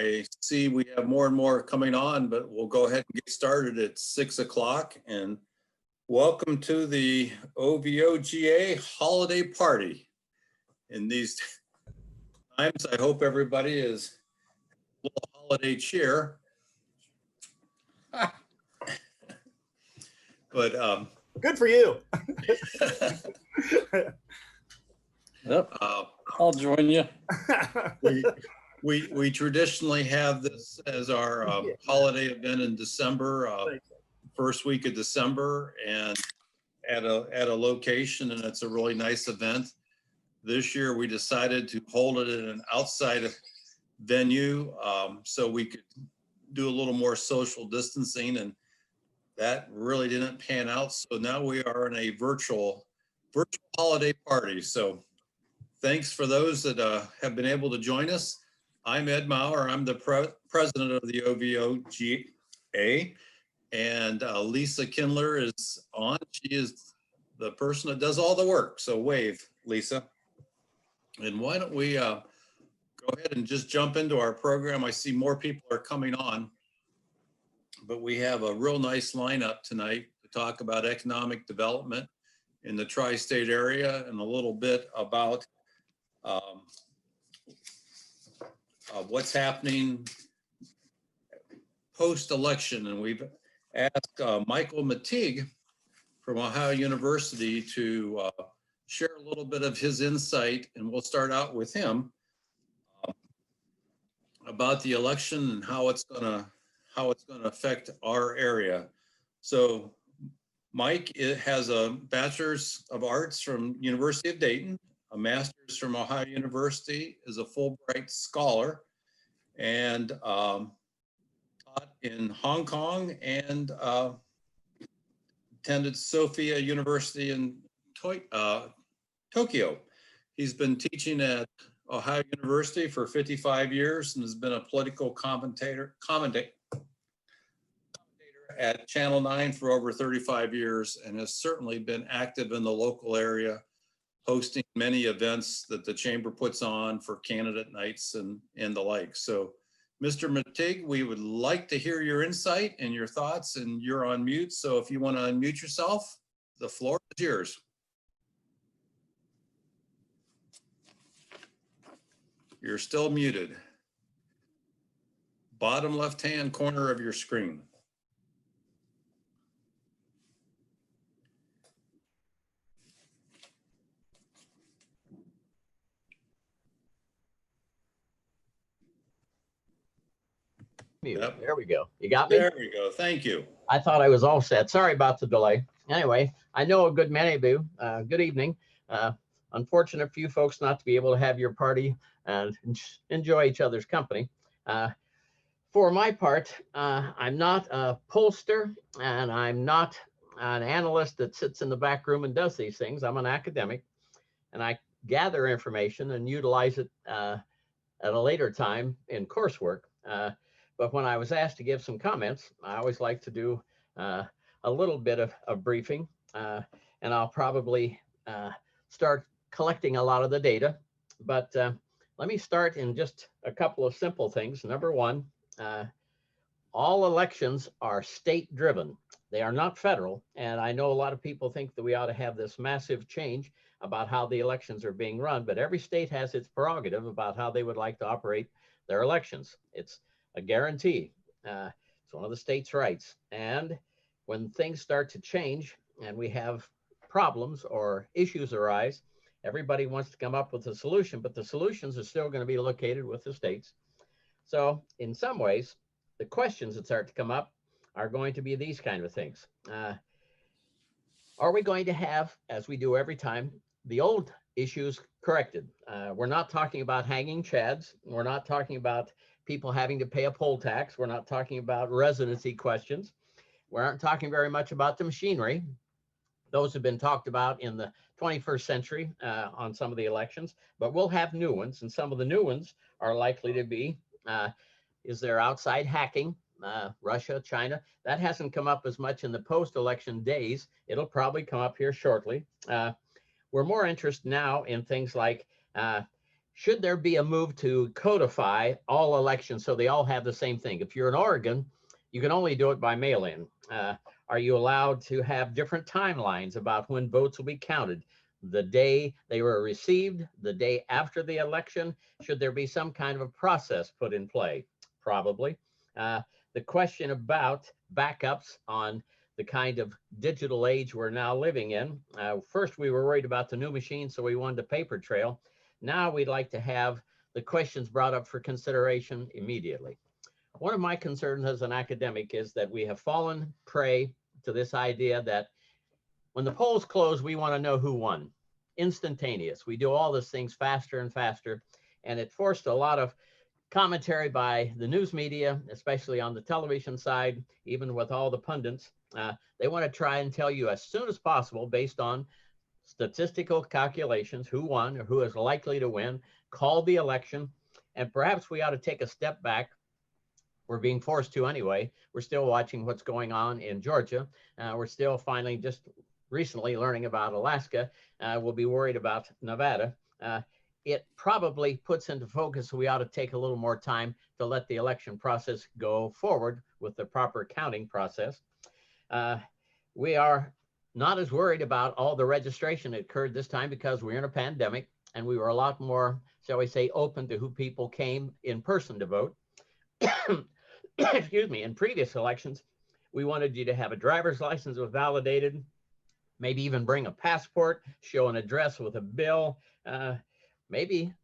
I see we have more and more coming on, but we'll go ahead and get started at 6 o'clock. And welcome to the OVOGA holiday party. In these times, I hope everybody is a little holiday cheer. But good for you. Yep, I'll join you. We traditionally have this as our holiday event in December, first week of December, and at a location, and it's a really nice event. This year we decided to hold it in an outside venue so we could do a little more social distancing, and that really didn't pan out. So now we are in a virtual holiday party. So thanks for those that have been able to join us. I'm Ed Maurer. I'm the president of the OVOGA, and Lisa Kindler is on. She is the person that does all the work. So wave, Lisa. And why don't we go ahead and just jump into our program. I see more people are coming on, but we have a real nice lineup tonight to talk about economic development in the tri-state area and a little bit about what's happening post-election. And we've asked Michael Mcteague from Ohio University to share a little bit of his insight, and we'll start out with him about the election and how it's gonna affect our area. So Mike has a Bachelor's of Arts from University of Dayton, a master's from Ohio University, is a Fulbright scholar, and taught in Hong Kong and attended Sophia University in Tokyo. He's been teaching at Ohio University for 55 years and has been a political commentator at Channel 9 for over 35 years, and has certainly been active in the local area, hosting many events that the chamber puts on for candidate nights and the like. So Mr. Mcteague, we would like to hear your insight and your thoughts, and you're on mute. So if you want to unmute yourself, the floor is yours. You're still muted. Bottom left-hand corner of your screen. Yep. There we go. You got me? There we go. Thank you. I thought I was all set. Sorry about the delay. Anyway, I know a good many of you. Good evening. Unfortunate for you folks not to be able to have your party and enjoy each other's company. For my part, I'm not a pollster, and I'm not an analyst that sits in the back room and does these things. I'm an academic, and I gather information and utilize it at a later time in coursework. But when I was asked to give some comments, I always like to do a little bit of briefing, and I'll probably start collecting a lot of the data. But let me start in just a couple of simple things. Number one, all elections are state driven. They are not federal. And I know a lot of people think that we ought to have this massive change about how the elections are being run, but every state has its prerogative about how they would like to operate their elections. It's a guarantee. It's one of the state's rights. And when things start to change and we have problems or issues arise, everybody wants to come up with a solution, but the solutions are still going to be located with the states. So in some ways, the questions that start to come up are going to be these kind of things. Are we going to have, as we do every time, the old issues corrected? We're not talking about hanging chads. We're not talking about people having to pay a poll tax. We're not talking about residency questions. We aren't talking very much about the machinery. Those have been talked about in the 21st century on some of the elections, but we'll have new ones, and some of the new ones are likely to be, is there outside hacking? Russia, China, that hasn't come up as much in the post-election days. It'll probably come up here shortly. We're more interested now in things like should there be a move to codify all elections so they all have the same thing? If you're in Oregon, you can only do it by mail-in. Are you allowed to have different timelines about when votes will be counted? The day they were received, the day after the election? Should there be some kind of a process put in play? Probably. The question about backups on the kind of digital age we're now living in. First, we were worried about the new machine, so we wanted a paper trail. Now we'd like to have the questions brought up for consideration immediately. One of my concerns as an academic is that we have fallen prey to this idea that when the polls close, we want to know who won. Instantaneous. We do all these things faster and faster, and it forced a lot of commentary by the news media, especially on the television side, even with all the pundits. They want to try and tell you as soon as possible, based on statistical calculations, who won or who is likely to win, call the election, and perhaps we ought to take a step back. We're being forced to anyway. We're still watching what's going on in Georgia. We're still finally just recently learning about Alaska. We'll be worried about Nevada. It probably puts into focus we ought to take a little more time to let the election process go forward with the proper counting process. We are not as worried about all the registration that occurred this time because we're in a pandemic and we were a lot more, shall we say, open to who people came in person to vote. Excuse me, in previous elections, we wanted you to have a driver's license that was validated, maybe even bring a passport, show an address with a bill. Maybe,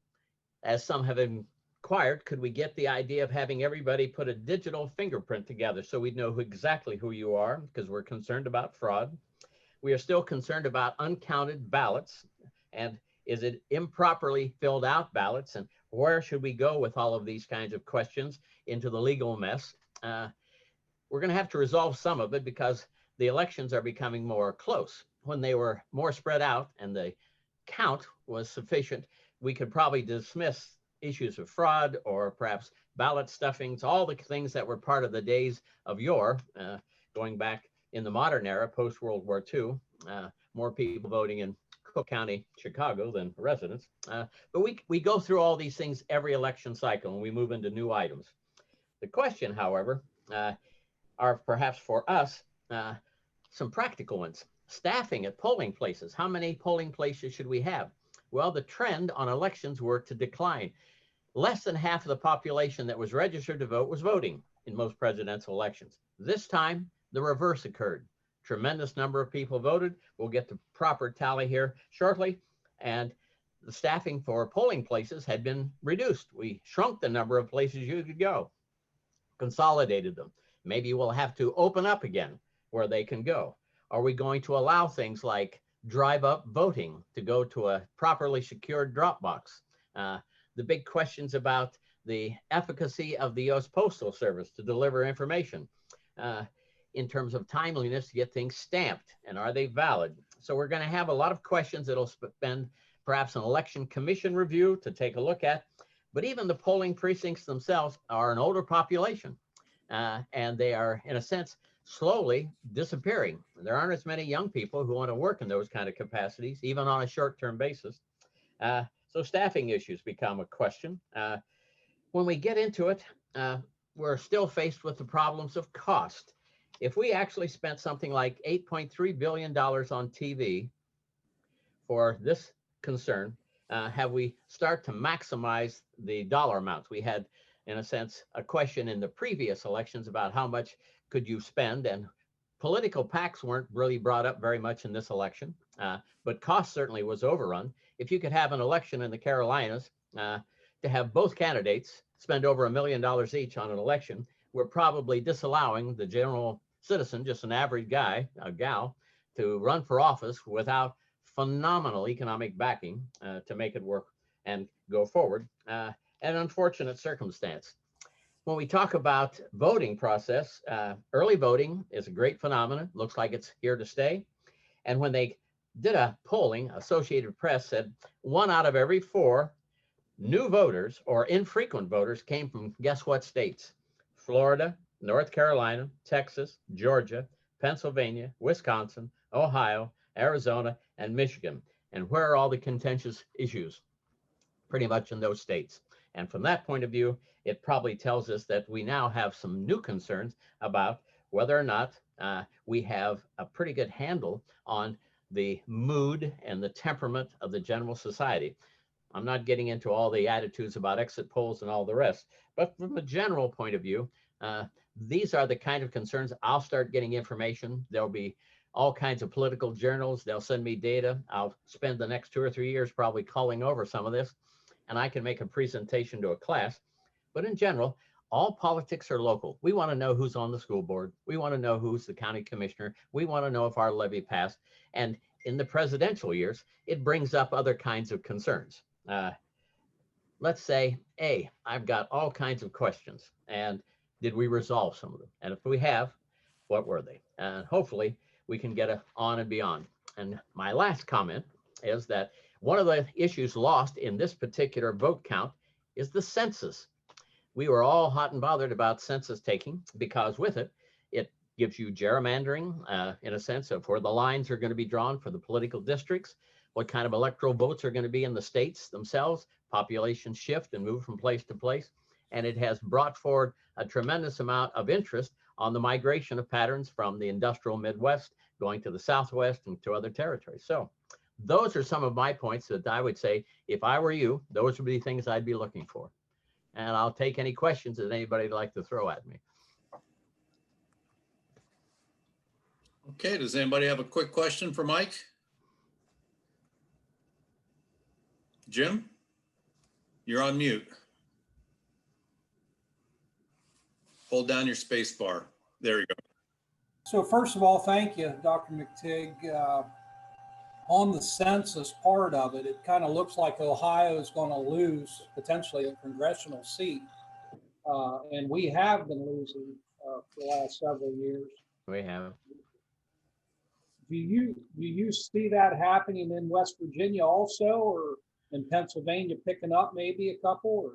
as some have inquired, could we get the idea of having everybody put a digital fingerprint together so we'd know exactly who you are, because we're concerned about fraud. We are still concerned about uncounted ballots, and is it improperly filled out ballots, and where should we go with all of these kinds of questions into the legal mess? We're going to have to resolve some of it because the elections are becoming more close. When they were more spread out and the count was sufficient, we could probably dismiss issues of fraud or perhaps ballot stuffings, all the things that were part of the days of yore, going back in the modern era, post-World War II, more people voting in Cook County, Chicago than residents. But we go through all these things every election cycle and we move into new items. The question, however, are perhaps for us, some practical ones. Staffing at polling places. How many polling places should we have? Well, the trend on elections were to decline. Less than half of the population that was registered to vote was voting in most presidential elections. This time, the reverse occurred. Tremendous number of people voted. We'll get the proper tally here shortly. And the staffing for polling places had been reduced. We shrunk the number of places you could go, consolidated them. Maybe we'll have to open up again where they can go. Are we going to allow things like drive-up voting to go to a properly secured drop box? The big questions about the efficacy of the U.S. Postal Service to deliver information in terms of timeliness to get things stamped, and are they valid? So we're going to have a lot of questions that'll spend perhaps an election commission review to take a look at, but even the polling precincts themselves are an older population, and they are, in a sense, slowly disappearing. There aren't as many young people who want to work in those kind of capacities, even on a short-term basis. So staffing issues become a question. When we get into it, we're still faced with the problems of cost. If we actually spent something like $8.3 billion on TV for this concern, have we start to maximize the dollar amounts? We had, in a sense, a question in the previous elections about how much could you spend, and political PACs weren't really brought up very much in this election, but cost certainly was overrun. If you could have an election in the Carolinas to have both candidates spend over $1 million each on an election, we're probably disallowing the general citizen, just an average guy, a gal, to run for office without phenomenal economic backing to make it work and go forward. An unfortunate circumstance. When we talk about voting process, early voting is a great phenomenon. Looks like it's here to stay. And when they did a polling, Associated Press said 1 out of every 4 new voters or infrequent voters came from, guess what states? Florida, North Carolina, Texas, Georgia, Pennsylvania, Wisconsin, Ohio, Arizona, and Michigan. And where are all the contentious issues? pretty much in those states. And from that point of view, it probably tells us that we now have some new concerns about whether or not we have a pretty good handle on the mood and the temperament of the general society. I'm not getting into all the attitudes about exit polls and all the rest, but from a general point of view, these are the kind of concerns. I'll start getting information. There'll be all kinds of political journals. They'll send me data. I'll spend the next 2 or 3 years probably culling over some of this, and I can make a presentation to a class. But in general, all politics are local. We want to know who's on the school board. We want to know who's the county commissioner. We want to know if our levy passed. And in the presidential years, it brings up other kinds of concerns. Let's say, A, I've got all kinds of questions. And did we resolve some of them? And if we have, what were they? And hopefully we can get on and beyond. And my last comment is that one of the issues lost in this particular vote count is the census. We were all hot and bothered about census taking because with it, it gives you gerrymandering in a sense of where the lines are going to be drawn for the political districts, what kind of electoral votes are going to be in the states themselves, population shift and move from place to place. And it has brought forward a tremendous amount of interest on the migration of patterns from the industrial Midwest going to the Southwest and to other territories. So those are some of my points that I would say, if I were you, those would be things I'd be looking for. And I'll take any questions that anybody'd like to throw at me. Okay, does anybody have a quick question for Mike? Jim, you're on mute. Hold down your space bar. There you go. So first of all, thank you, Dr. Mcteague. On the census part of it, it kind of looks like Ohio is going to lose potentially a congressional seat. And we have been losing for the last several years. We have. Do you see that happening in West Virginia also, or in Pennsylvania picking up maybe a couple? Or?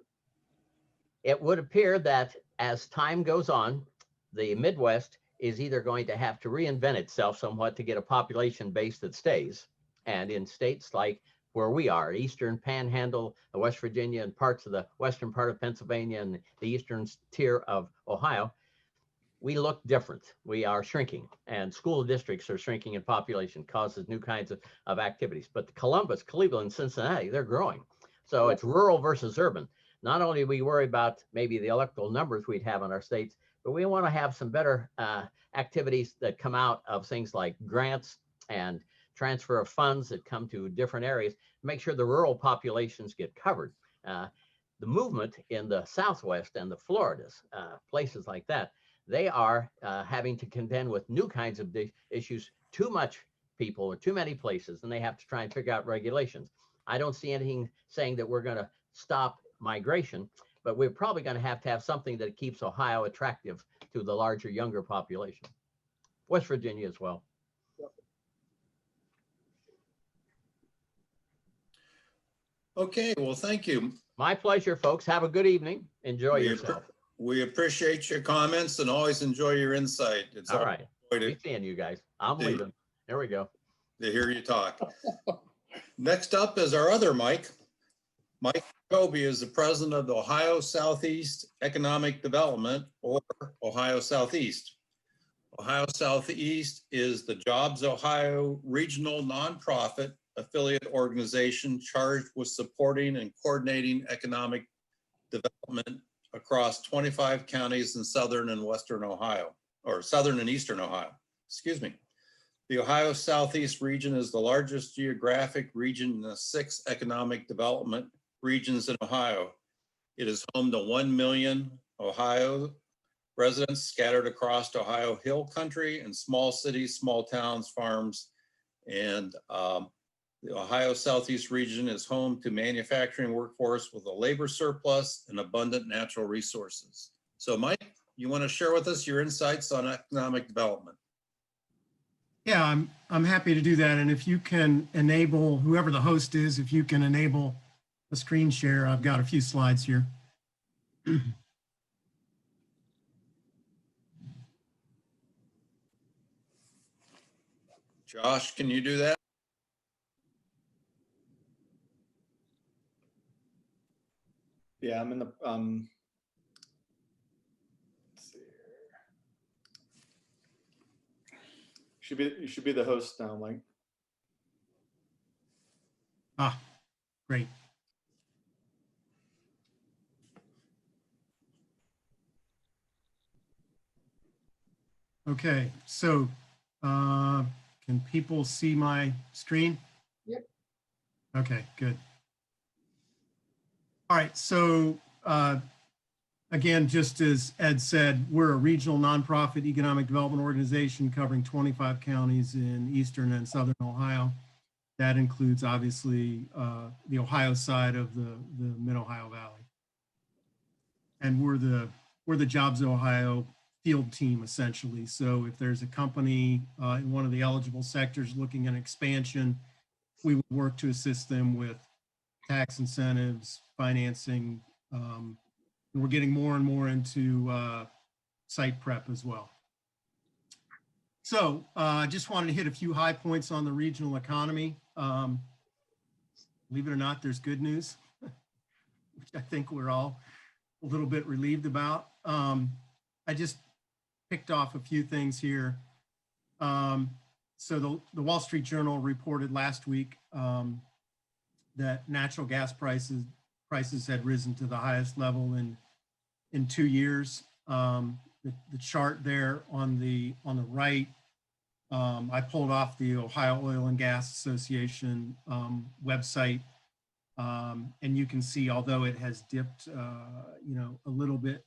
It would appear that as time goes on, the Midwest is either going to have to reinvent itself somewhat to get a population base that stays. And in states like where we are, Eastern Panhandle, West Virginia, and parts of the western part of Pennsylvania and the eastern tier of Ohio, we look different. We are shrinking, and school districts are shrinking in population, causes new kinds of activities. But the Columbus, Cleveland, Cincinnati, they're growing. So it's rural versus urban. Not only do we worry about maybe the electoral numbers we'd have in our states, but we want to have some better activities that come out of things like grants and transfer of funds that come to different areas, make sure the rural populations get covered. The movement in the Southwest and the Floridas, places like that, they are having to contend with new kinds of issues, too much people or too many places, and they have to try and figure out regulations. I don't see anything saying that we're going to stop migration, but we're probably going to have something that keeps Ohio attractive to the larger, younger population. West Virginia as well. Okay, well, thank you. My pleasure, folks. Have a good evening. Enjoy yourself. We appreciate your comments and always enjoy your insight. It's all right. Be seeing you guys. I'm leaving. There we go. To hear you talk. Next up is our other Mike. Mike Jacoby is the president of the Ohio Southeast Economic Development, or Ohio Southeast. Ohio Southeast is the Jobs Ohio regional nonprofit affiliate organization charged with supporting and coordinating economic development across 25 counties in southern and western Ohio, or southern and eastern Ohio, excuse me. The Ohio Southeast region is the largest geographic region in the 6 economic development regions in Ohio. It is home to 1 million Ohio residents scattered across Ohio Hill Country and small cities, small towns, farms, and the Ohio Southeast region is home to manufacturing workforce with a labor surplus and abundant natural resources. So Mike, you want to share with us your insights on economic development? Yeah, I'm happy to do that. And if you can enable, whoever the host is, if you can enable a screen share, I've got a few slides here. Josh, can you do that? Yeah, I'm in the, let's see here. You should be the host now, Mike. Ah, great. Okay, so can people see my screen? Yep. Okay, good. All right, so again, just as Ed said, we're a regional nonprofit economic development organization covering 25 counties in eastern and southern Ohio. That includes obviously the Ohio side of the Mid-Ohio Valley. And we're the Jobs Ohio field team essentially. So if there's a company in one of the eligible sectors looking at expansion, we would work to assist them with tax incentives, financing. And we're getting more and more into site prep as well. So I just wanted to hit a few high points on the regional economy. Believe it or not, there's good news, which I think we're all a little bit relieved about. I just picked off a few things here. So the Wall Street Journal reported last week that natural gas prices had risen to the highest level in 2 years. The chart there on the right, I pulled off the Ohio Oil and Gas Association website, and you can see, although it has dipped, a little bit,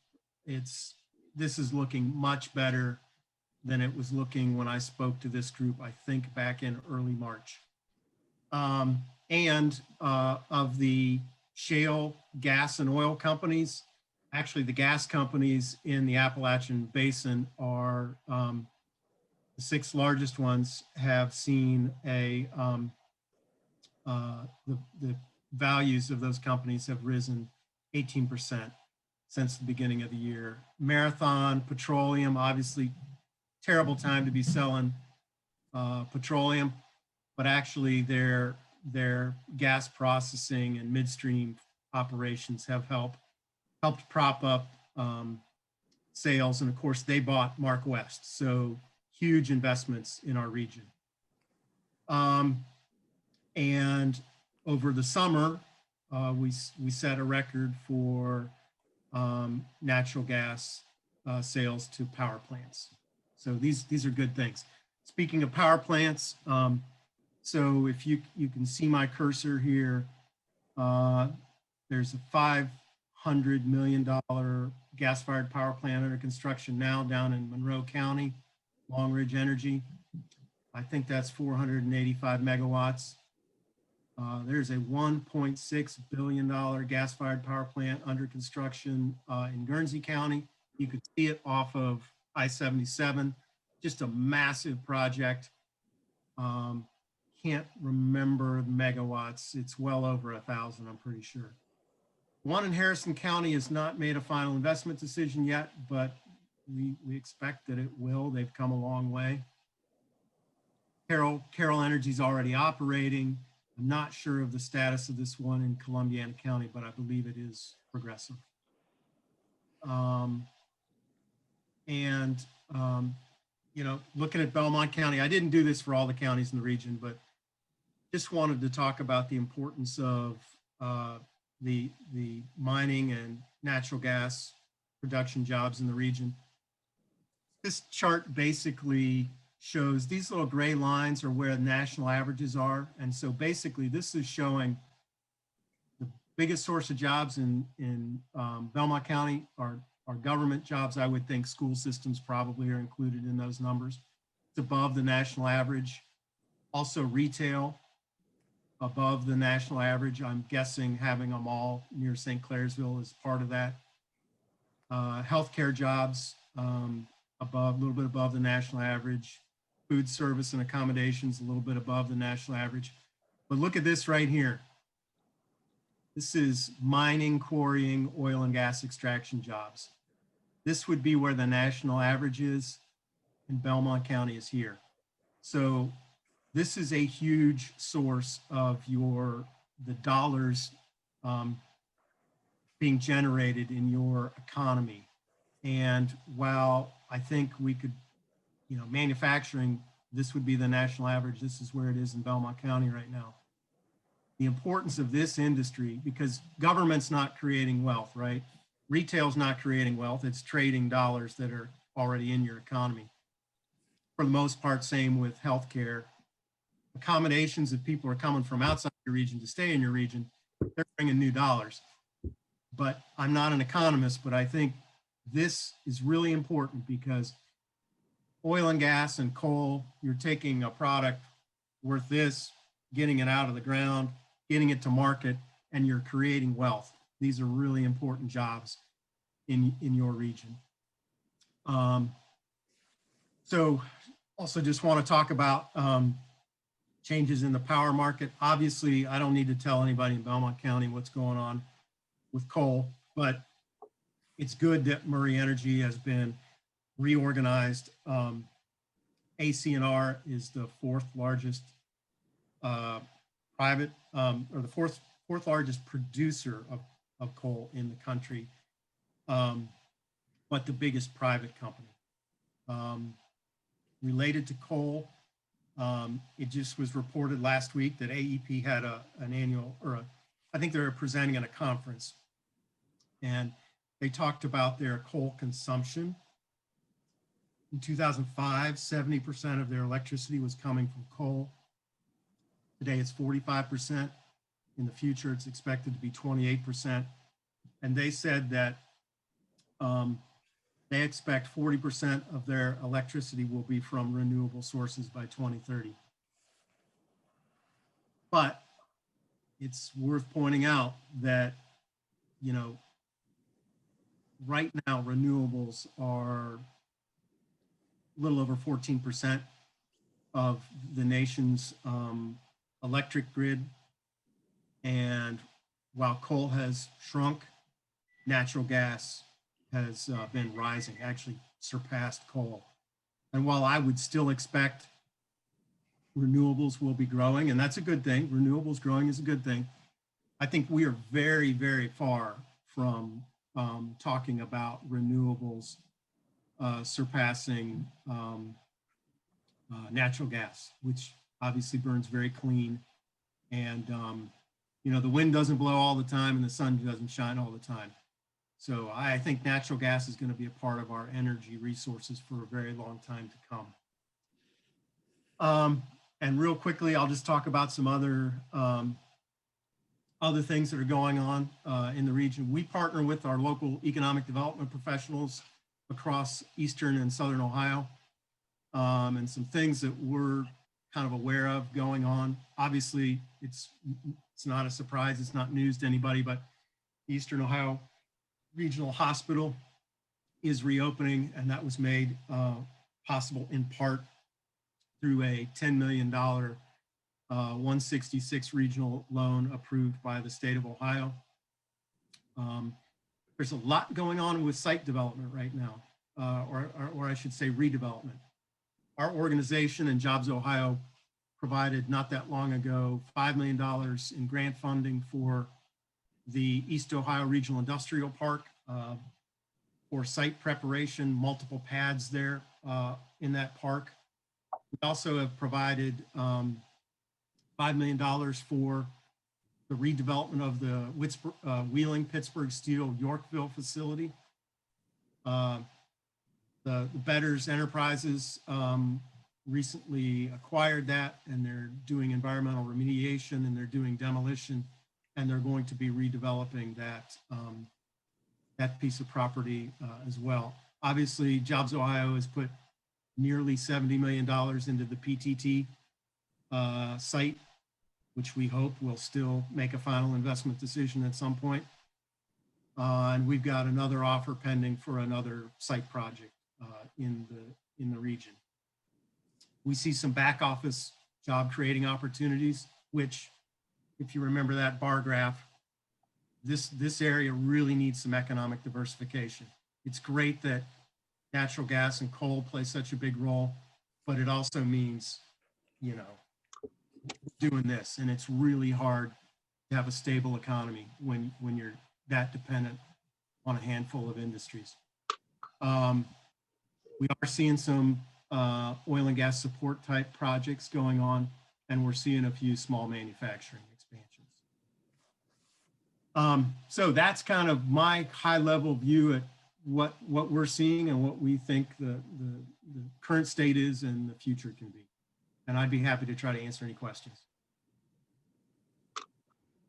this is looking much better than it was looking when I spoke to this group, I think back in early March. And of the shale gas and oil companies, actually the gas companies in the Appalachian Basin are the 6 largest ones have seen the values of those companies have risen 18% since the beginning of the year. Marathon Petroleum, obviously terrible time to be selling petroleum, but actually their gas processing and midstream operations have helped prop up sales. And of course they bought Mark West. So huge investments in our region. And over the summer, we set a record for natural gas sales to power plants. So these are good things. Speaking of power plants, so if you can see my cursor here, there's a $500 million gas-fired power plant under construction now down in Monroe County, Long Ridge Energy. I think that's 485 megawatts. There's a $1.6 billion gas-fired power plant under construction in Guernsey County. You could see it off of I-77, just a massive project. Can't remember the megawatts. It's well over 1,000, I'm pretty sure. One in Harrison County has not made a final investment decision yet, but we expect that it will. They've come a long way. Carroll Energy's already operating. I'm not sure of the status of this one in Columbiana County, but I believe it is progressive. Looking at Belmont County, I didn't do this for all the counties in the region, but just wanted to talk about the importance of the mining and natural gas production jobs in the region. This chart basically shows these little gray lines are where the national averages are. And so basically this is showing the biggest source of jobs in Belmont County are government jobs. I would think school systems probably are included in those numbers. It's above the national average. Also retail, above the national average. I'm guessing having them all near St. Clairsville is part of that. Healthcare jobs, a little bit above the national average. Food service and accommodations, a little bit above the national average. But look at this right here. This is mining, quarrying, oil and gas extraction jobs. This would be where the national average is, and Belmont County is here. So this is a huge source of the dollars being generated in your economy. And while I think we could, you know, manufacturing, this would be the national average. This is where it is in Belmont County right now. The importance of this industry, because government's not creating wealth, right? Retail's not creating wealth. It's trading dollars that are already in your economy. For the most part, same with healthcare. Accommodations, if people are coming from outside your region to stay in your region, they're bringing new dollars. But I'm not an economist, but I think this is really important because oil and gas and coal, you're taking a product worth this, getting it out of the ground, getting it to market, and you're creating wealth. These are really important jobs in your region. So also just want to talk about changes in the power market. Obviously, I don't need to tell anybody in Belmont County what's going on with coal, but it's good that Murray Energy has been reorganized. ACNR is the fourth largest private, or the fourth largest producer of coal in the country, but the biggest private company. Related to coal, it just was reported last week that AEP had an annual, I think they were presenting at a conference, and they talked about their coal consumption. In 2005, 70% of their electricity was coming from coal. Today it's 45%. In the future, it's expected to be 28%. And they said that they expect 40% of their electricity will be from renewable sources by 2030. But it's worth pointing out that, you know, right now renewables are a little over 14% of the nation's electric grid. And while coal has shrunk, natural gas has been rising, actually surpassed coal. And while I would still expect renewables will be growing, and that's a good thing, renewables growing is a good thing, I think we are very, very far from talking about renewables surpassing natural gas, which obviously burns very clean. And, you know, the wind doesn't blow all the time and the sun doesn't shine all the time. So I think natural gas is going to be a part of our energy resources for a very long time to come. And real quickly, I'll just talk about some other things that are going on in the region. We partner with our local economic development professionals across Eastern and Southern Ohio, and some things that we're kind of aware of going on. Obviously, it's not a surprise, it's not news to anybody, but Eastern Ohio Regional Hospital is reopening, and that was made possible in part through a $10 million 166 regional loan approved by the state of Ohio. There's a lot going on with site development right now, or I should say redevelopment. Our organization and Jobs Ohio provided not that long ago $5 million in grant funding for the East Ohio Regional Industrial Park for site preparation, multiple pads there in that park. We also have provided $5 million for the redevelopment of the Wheeling Pittsburgh Steel Yorkville facility. The Betters Enterprises recently acquired that, and they're doing environmental remediation and they're doing demolition, and they're going to be redeveloping that that piece of property as well. Obviously, Jobs Ohio has put nearly $70 million into the PTT site, which we hope will still make a final investment decision at some point. And we've got another offer pending for another site project in the region. We see some back office job creating opportunities, which, if you remember that bar graph, this area really needs some economic diversification. It's great that natural gas and coal play such a big role, but it also means, you know, doing this, and it's really hard to have a stable economy when you're that dependent on a handful of industries. We are seeing some oil and gas support type projects going on, and we're seeing a few small manufacturing expansions. So that's kind of my high level view at what we're seeing and what we think the current state is and the future can be. And I'd be happy to try to answer any questions.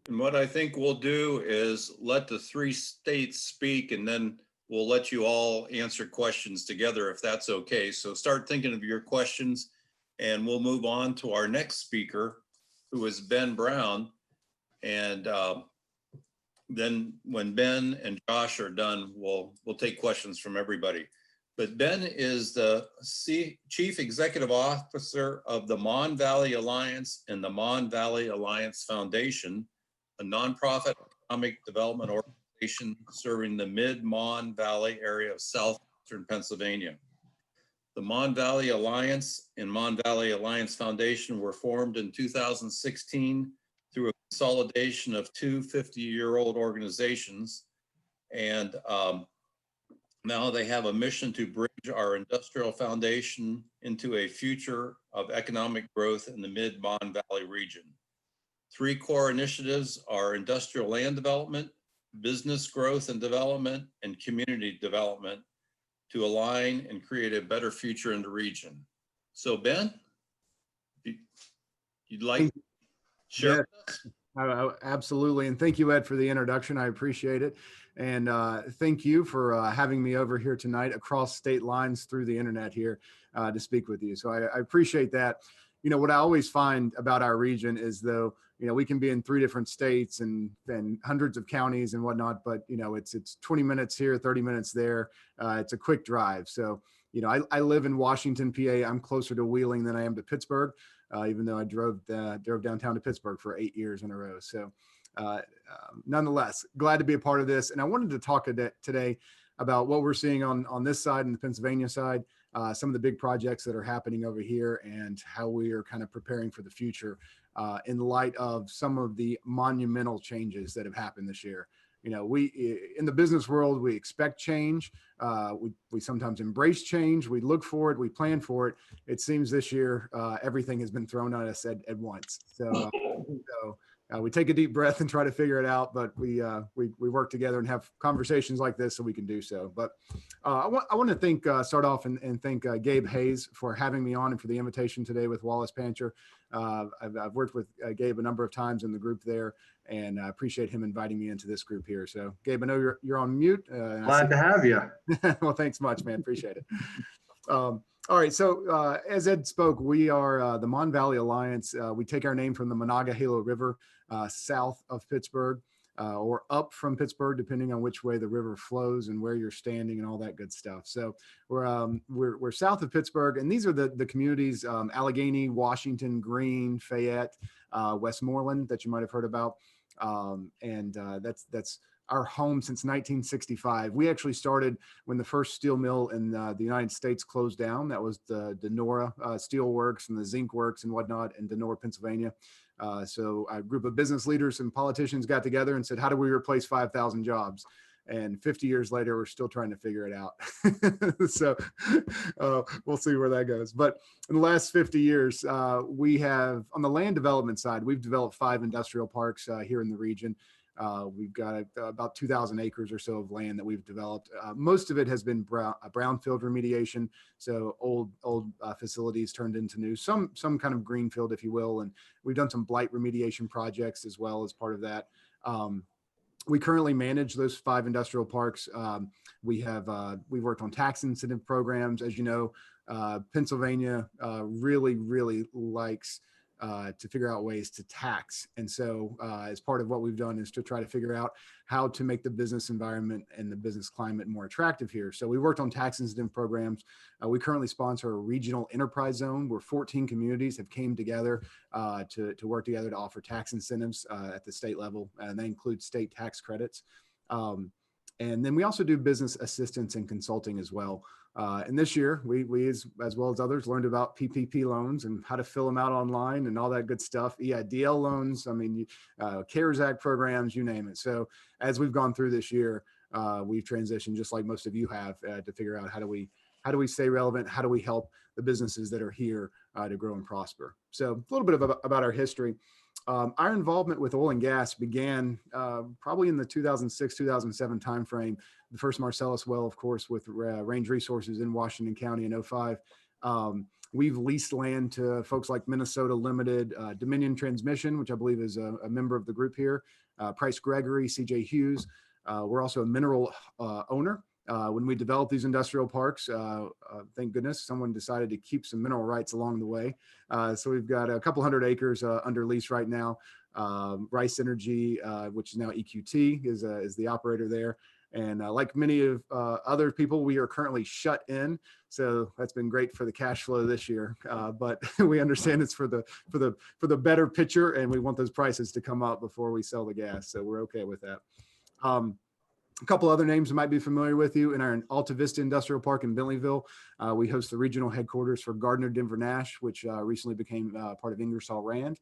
And what I think we'll do is let the three states speak, and then we'll let you all answer questions together if that's okay. So start thinking of your questions, and we'll move on to our next speaker, who is Ben Brown. And then when Ben and Josh are done, we'll take questions from everybody. But Ben is the Chief Executive Officer of the Mon Valley Alliance and the Mon Valley Alliance Foundation, a nonprofit economic development organization serving the mid-Mon Valley area of southwestern Pennsylvania. The Mon Valley Alliance and Mon Valley Alliance Foundation were formed in 2016 through a consolidation of two 50-year-old organizations. And now they have a mission to bridge our industrial foundation into a future of economic growth in the mid-Mon Valley region. Three core initiatives are industrial land development, business growth and development, and community development to align and create a better future in the region. So Ben, you'd like to share with us? Absolutely. And thank you, Ed, for the introduction. I appreciate it. And thank you for having me over here tonight across state lines through the internet here to speak with you. So I appreciate that. You know, what I always find about our region is, though, you know, we can be in 3 different states and hundreds of counties and whatnot, but, you know, it's 20 minutes here, 30 minutes there. It's a quick drive. So, you know, I live in Washington, PA. I'm closer to Wheeling than I am to Pittsburgh, even though I drove downtown to Pittsburgh for 8 years in a row. So nonetheless, glad to be a part of this. And I wanted to talk today about what we're seeing on this side and the Pennsylvania side, some of the big projects that are happening over here and how we are kind of preparing for the future in light of some of the monumental changes that have happened this year. You know, we in the business world, we expect change. We sometimes embrace change. We look for it. We plan for it. It seems this year everything has been thrown at us at once. So we take a deep breath and try to figure it out. But we work together and have conversations like this so we can do so. But I want to start off and thank Gabe Hayes for having me on and for the invitation today with Wallace Pancher. I've worked with Gabe a number of times in the group there, and I appreciate him inviting me into this group here. So Gabe, I know you're on mute. Glad to have you. Well, thanks much, man. Appreciate it. All right. So as Ed spoke, we are the Mon Valley Alliance. We take our name from the Monongahela River south of Pittsburgh or up from Pittsburgh, depending on which way the river flows and where you're standing and all that good stuff. So we're south of Pittsburgh, and these are the communities, Allegheny, Washington, Greene, Fayette, Westmoreland that you might have heard about. That's our home since 1965. We actually started when the first steel mill in the United States closed down. That was the Denora Steel Works and the Zinc Works and whatnot in Denora, Pennsylvania. So a group of business leaders and politicians got together and said, how do we replace 5,000 jobs? And 50 years later, we're still trying to figure it out. So we'll see where that goes. But in the last 50 years, we have, on the land development side, we've developed 5 industrial parks here in the region. We've got about 2,000 acres or so of land that we've developed. Most of it has been brownfield remediation, so old facilities turned into new, some kind of greenfield, if you will. And we've done some blight remediation projects as well as part of that. We currently manage those 5 industrial parks. We worked on tax incentive programs. As you know, Pennsylvania really likes to figure out ways to tax. And so as part of what we've done is to try to figure out how to make the business environment and the business climate more attractive here. So we worked on tax incentive programs. We currently sponsor a regional enterprise zone where 14 communities have came together to work together to offer tax incentives at the state level, and they include state tax credits. And then we also do business assistance and consulting as well. And this year, we as well as others, learned about PPP loans and how to fill them out online and all that good stuff. EIDL loans, I mean, CARES Act programs, you name it. So as we've gone through this year, we've transitioned, just like most of you have, to figure out how do we stay relevant? How do we help the businesses that are here to grow and prosper? So a little bit about our history. Our involvement with oil and gas began probably in the 2006-2007 timeframe. The first Marcellus well, of course, with Range Resources in Washington County in 2005. We've leased land to folks like Minnesota Limited, Dominion Transmission, which I believe is a member of the group here, Price Gregory, CJ Hughes. We're also a mineral owner. When we developed these industrial parks, thank goodness someone decided to keep some mineral rights along the way. So we've got a couple hundred acres under lease right now. Rice Energy, which is now EQT, is the operator there. And like many of other people, we are currently shut in. So that's been great for the cash flow this year. But we understand it's for the better picture, and we want those prices to come up before we sell the gas. So we're okay with that. A couple other names might be familiar with you. In our Alta Vista Industrial Park in Bentleyville, we host the regional headquarters for Gardner Denver Nash, which recently became part of Ingersoll Rand.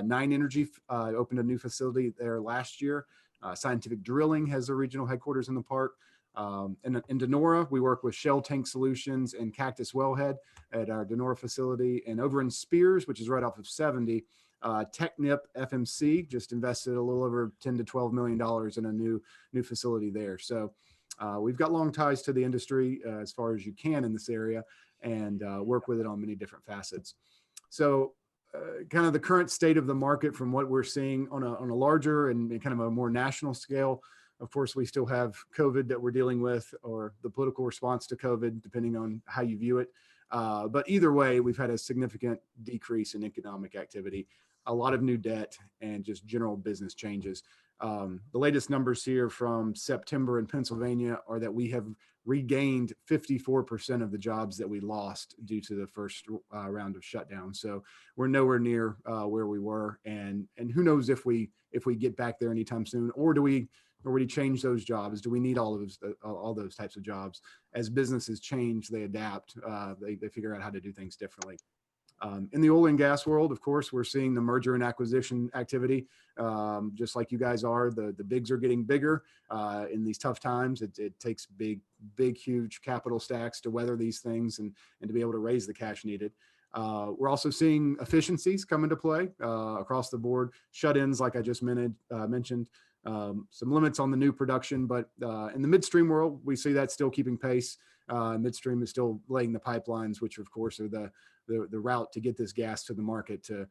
Nine Energy opened a new facility there last year. Scientific Drilling has their regional headquarters in the park. In Denora, we work with Shell Tank Solutions and Cactus Wellhead at our Denora facility. And over in Spears, which is right off of 70, Technip FMC just invested a little over $10 to $12 million in a new facility there. So we've got long ties to the industry as far as you can in this area, and work with it on many different facets. So kind of the current state of the market from what we're seeing on a larger and kind of a more national scale. Of course, we still have COVID that we're dealing with, or the political response to COVID, depending on how you view it. But either way, we've had a significant decrease in economic activity, a lot of new debt, and just general business changes. The latest numbers here from September in Pennsylvania are that we have regained 54% of the jobs that we lost due to the first round of shutdown. So we're nowhere near where we were, and who knows if we get back there anytime soon, or do we already change those jobs? Do we need all those types of jobs? As businesses change, they adapt. They figure out how to do things differently. In the oil and gas world, of course, we're seeing the merger and acquisition activity, just like you guys are. The bigs are getting bigger in these tough times. It takes big, huge capital stacks to weather these things and to be able to raise the cash needed. We're also seeing efficiencies come into play across the board. Shut-ins, like I just mentioned. Some limits on the new production, but in the midstream world, we see that still keeping pace. Midstream is still laying the pipelines, which of course are the route to get this gas to the market to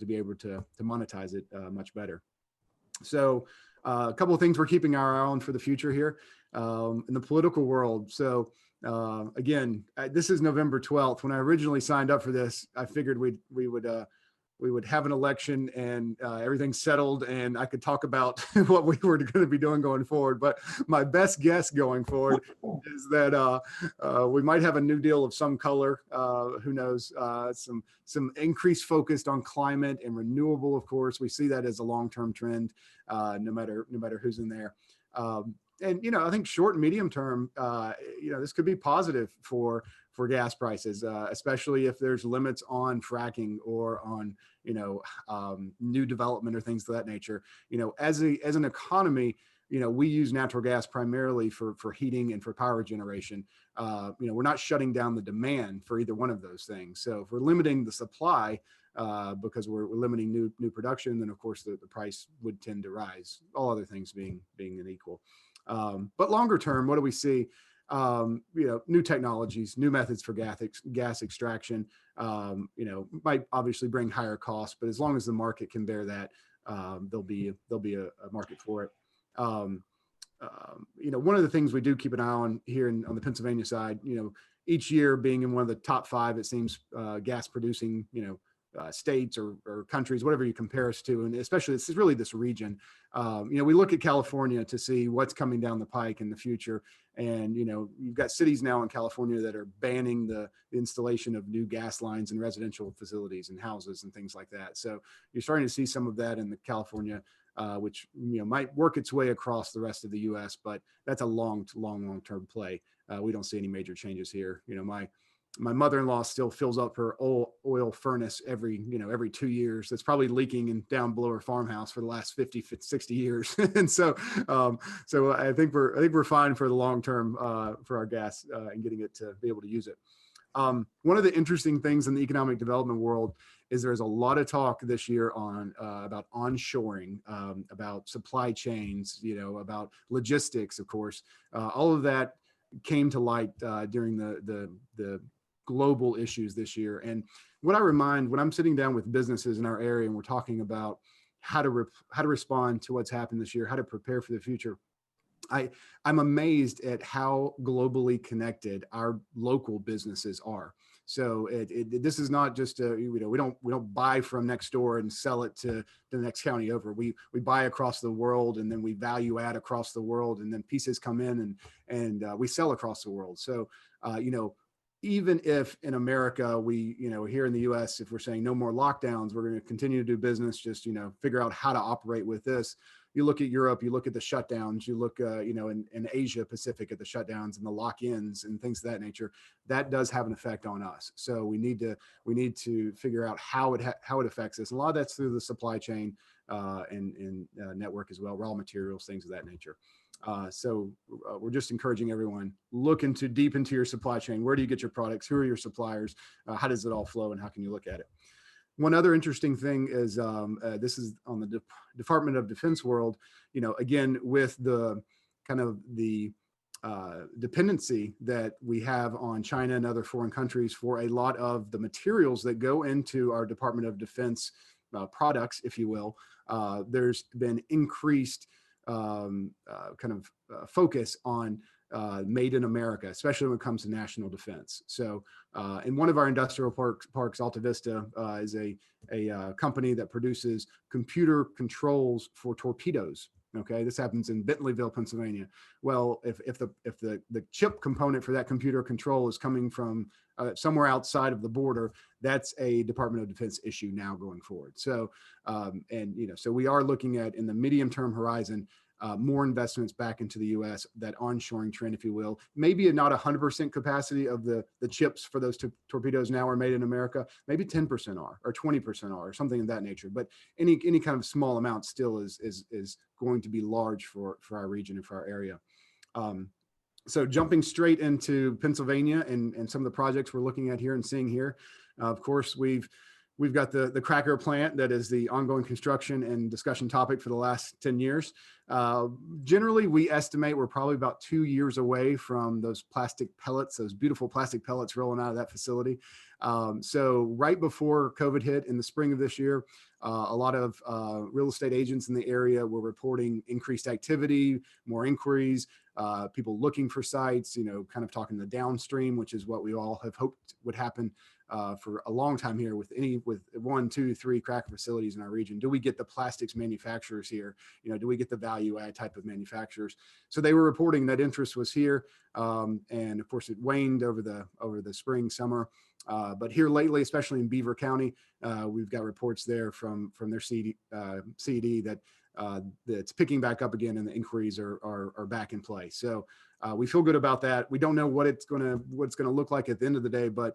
be able to monetize it much better. So a couple of things we're keeping our eye on for the future here in the political world. So again, this is November 12th. When I originally signed up for this, I figured we would have an election and everything's settled and I could talk about what we were going to be doing going forward. But my best guess going forward is that we might have a new deal of some color. Who knows? Some increased focus on climate and renewable. Of course, we see that as a long-term trend, no matter who's in there. And I think short and medium term, this could be positive for gas prices, especially if there's limits on fracking or on, new development or things of that nature. As an economy, we use natural gas primarily for heating and for power generation. We're not shutting down the demand for either one of those things. So if we're limiting the supply because we're limiting new production, then of course the price would tend to rise, all other things being unequal. But longer term, what do we see? New technologies, new methods for gas extraction, might obviously bring higher costs, but as long as the market can bear that, there'll be a market for it. One of the things we do keep an eye on here on the Pennsylvania side, each year being in one of the top 5, it seems, gas producing, states or countries, whatever you compare us to, and especially this is really this region. We look at California to see what's coming down the pike in the future, and you've got cities now in California that are banning the installation of new gas lines in residential facilities and houses and things like that. So you're starting to see some of that in the California which might work its way across the rest of the U.S., but that's a long-term play. We don't see any major changes here. My mother-in-law still fills up her oil furnace every 2 years. That's probably leaking and down below her farmhouse for the last 50, 60 years. And so I think we're fine for the long term for our gas and getting it to be able to use it. One of the interesting things in the economic development world is there's a lot of talk this year on about onshoring, about supply chains, about logistics, of course. All of that came to light during the global issues this year. And what I remind when I'm sitting down with businesses in our area and we're talking about how to respond to what's happened this year, how to prepare for the future, I'm amazed at how globally connected our local businesses are. So this is not just we don't buy from next door and sell it to the next county over. We buy across the world, and then we value add across the world, and then pieces come in and we sell across the world. So even if in America here in the U.S., if we're saying no more lockdowns, we're going to continue to do business, just figure out how to operate with this. You look at Europe, you look at the shutdowns, you look, in Asia Pacific at the shutdowns and the lock-ins and things of that nature. That does have an effect on us. So we need to figure out how it affects us. A lot of that's through the supply chain and network as well, raw materials, things of that nature. So we're just encouraging everyone, look deep into your supply chain. Where do you get your products? Who are your suppliers? How does it all flow, and how can you look at it? One other interesting thing is this is on the Department of Defense world, again, with the kind of the dependency that we have on China and other foreign countries for a lot of the materials that go into our Department of Defense products, if you will. There's been increased focus on made in America, especially when it comes to national defense. So in one of our industrial parks, Alta Vista is a company that produces computer controls for torpedoes. Okay, this happens in Bentleyville, Pennsylvania. Well, if the chip component for that computer control is coming from somewhere outside of the border, that's a Department of Defense issue now going forward. So so we are looking at, in the medium term horizon, more investments back into the U.S., that onshoring trend, if you will. Maybe not 100% capacity of the chips for those torpedoes now are made in America. Maybe 10% are, or 20% are, or something of that nature. But any kind of small amount still is going to be large for our region and for our area. So jumping straight into Pennsylvania and some of the projects we're looking at here and seeing here. Of course, we've got the cracker plant that is the ongoing construction and discussion topic for the last 10 years. Generally, we estimate we're probably about 2 years away from those plastic pellets, those beautiful plastic pellets rolling out of that facility. So right before COVID hit in the spring of this year, a lot of real estate agents in the area were reporting increased activity, more inquiries, people looking for sites, kind of talking the downstream, which is what we all have hoped would happen for a long time here with 1, 2, 3 cracker facilities in our region. Do we get the plastics manufacturers here? Do we get the value add type of manufacturers? So they were reporting that interest was here. And of course it waned over the spring, summer. But here lately, especially in Beaver County, we've got reports there from their CD that it's picking back up again, and the inquiries are back in play. So we feel good about that. We don't know what it's going to look like at the end of the day, but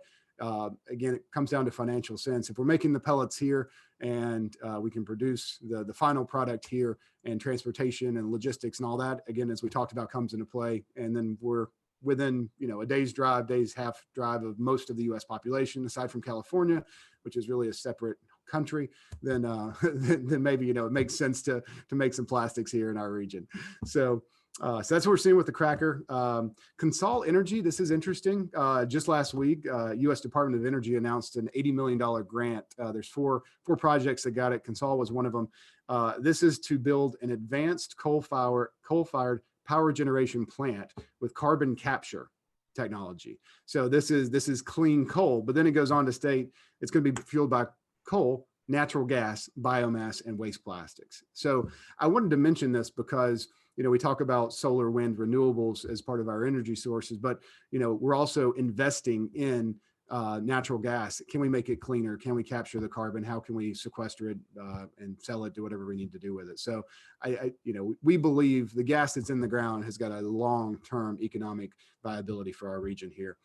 again, it comes down to financial sense. If we're making the pellets here and we can produce the final product here, and transportation and logistics and all that, again, as we talked about, comes into play. And then we're within a day's half drive of most of the U.S. population, aside from California, which is really a separate country, then maybe it makes sense to make some plastics here in our region. So that's what we're seeing with the cracker. Consol Energy, this is interesting. Just last week, U.S. Department of Energy announced an $80 million grant. There's four projects that got it. Consol was one of them. This is to build an advanced coal-fired power generation plant with carbon capture technology. So this is clean coal, but then it goes on to state it's going to be fueled by coal, natural gas, biomass, and waste plastics. So I wanted to mention this because we talk about solar, wind, renewables as part of our energy sources, but we're also investing in natural gas. Can we make it cleaner? Can we capture the carbon? How can we sequester it and sell it, do whatever we need to do with it? So we believe the gas that's in the ground has got a long-term economic viability for our region here.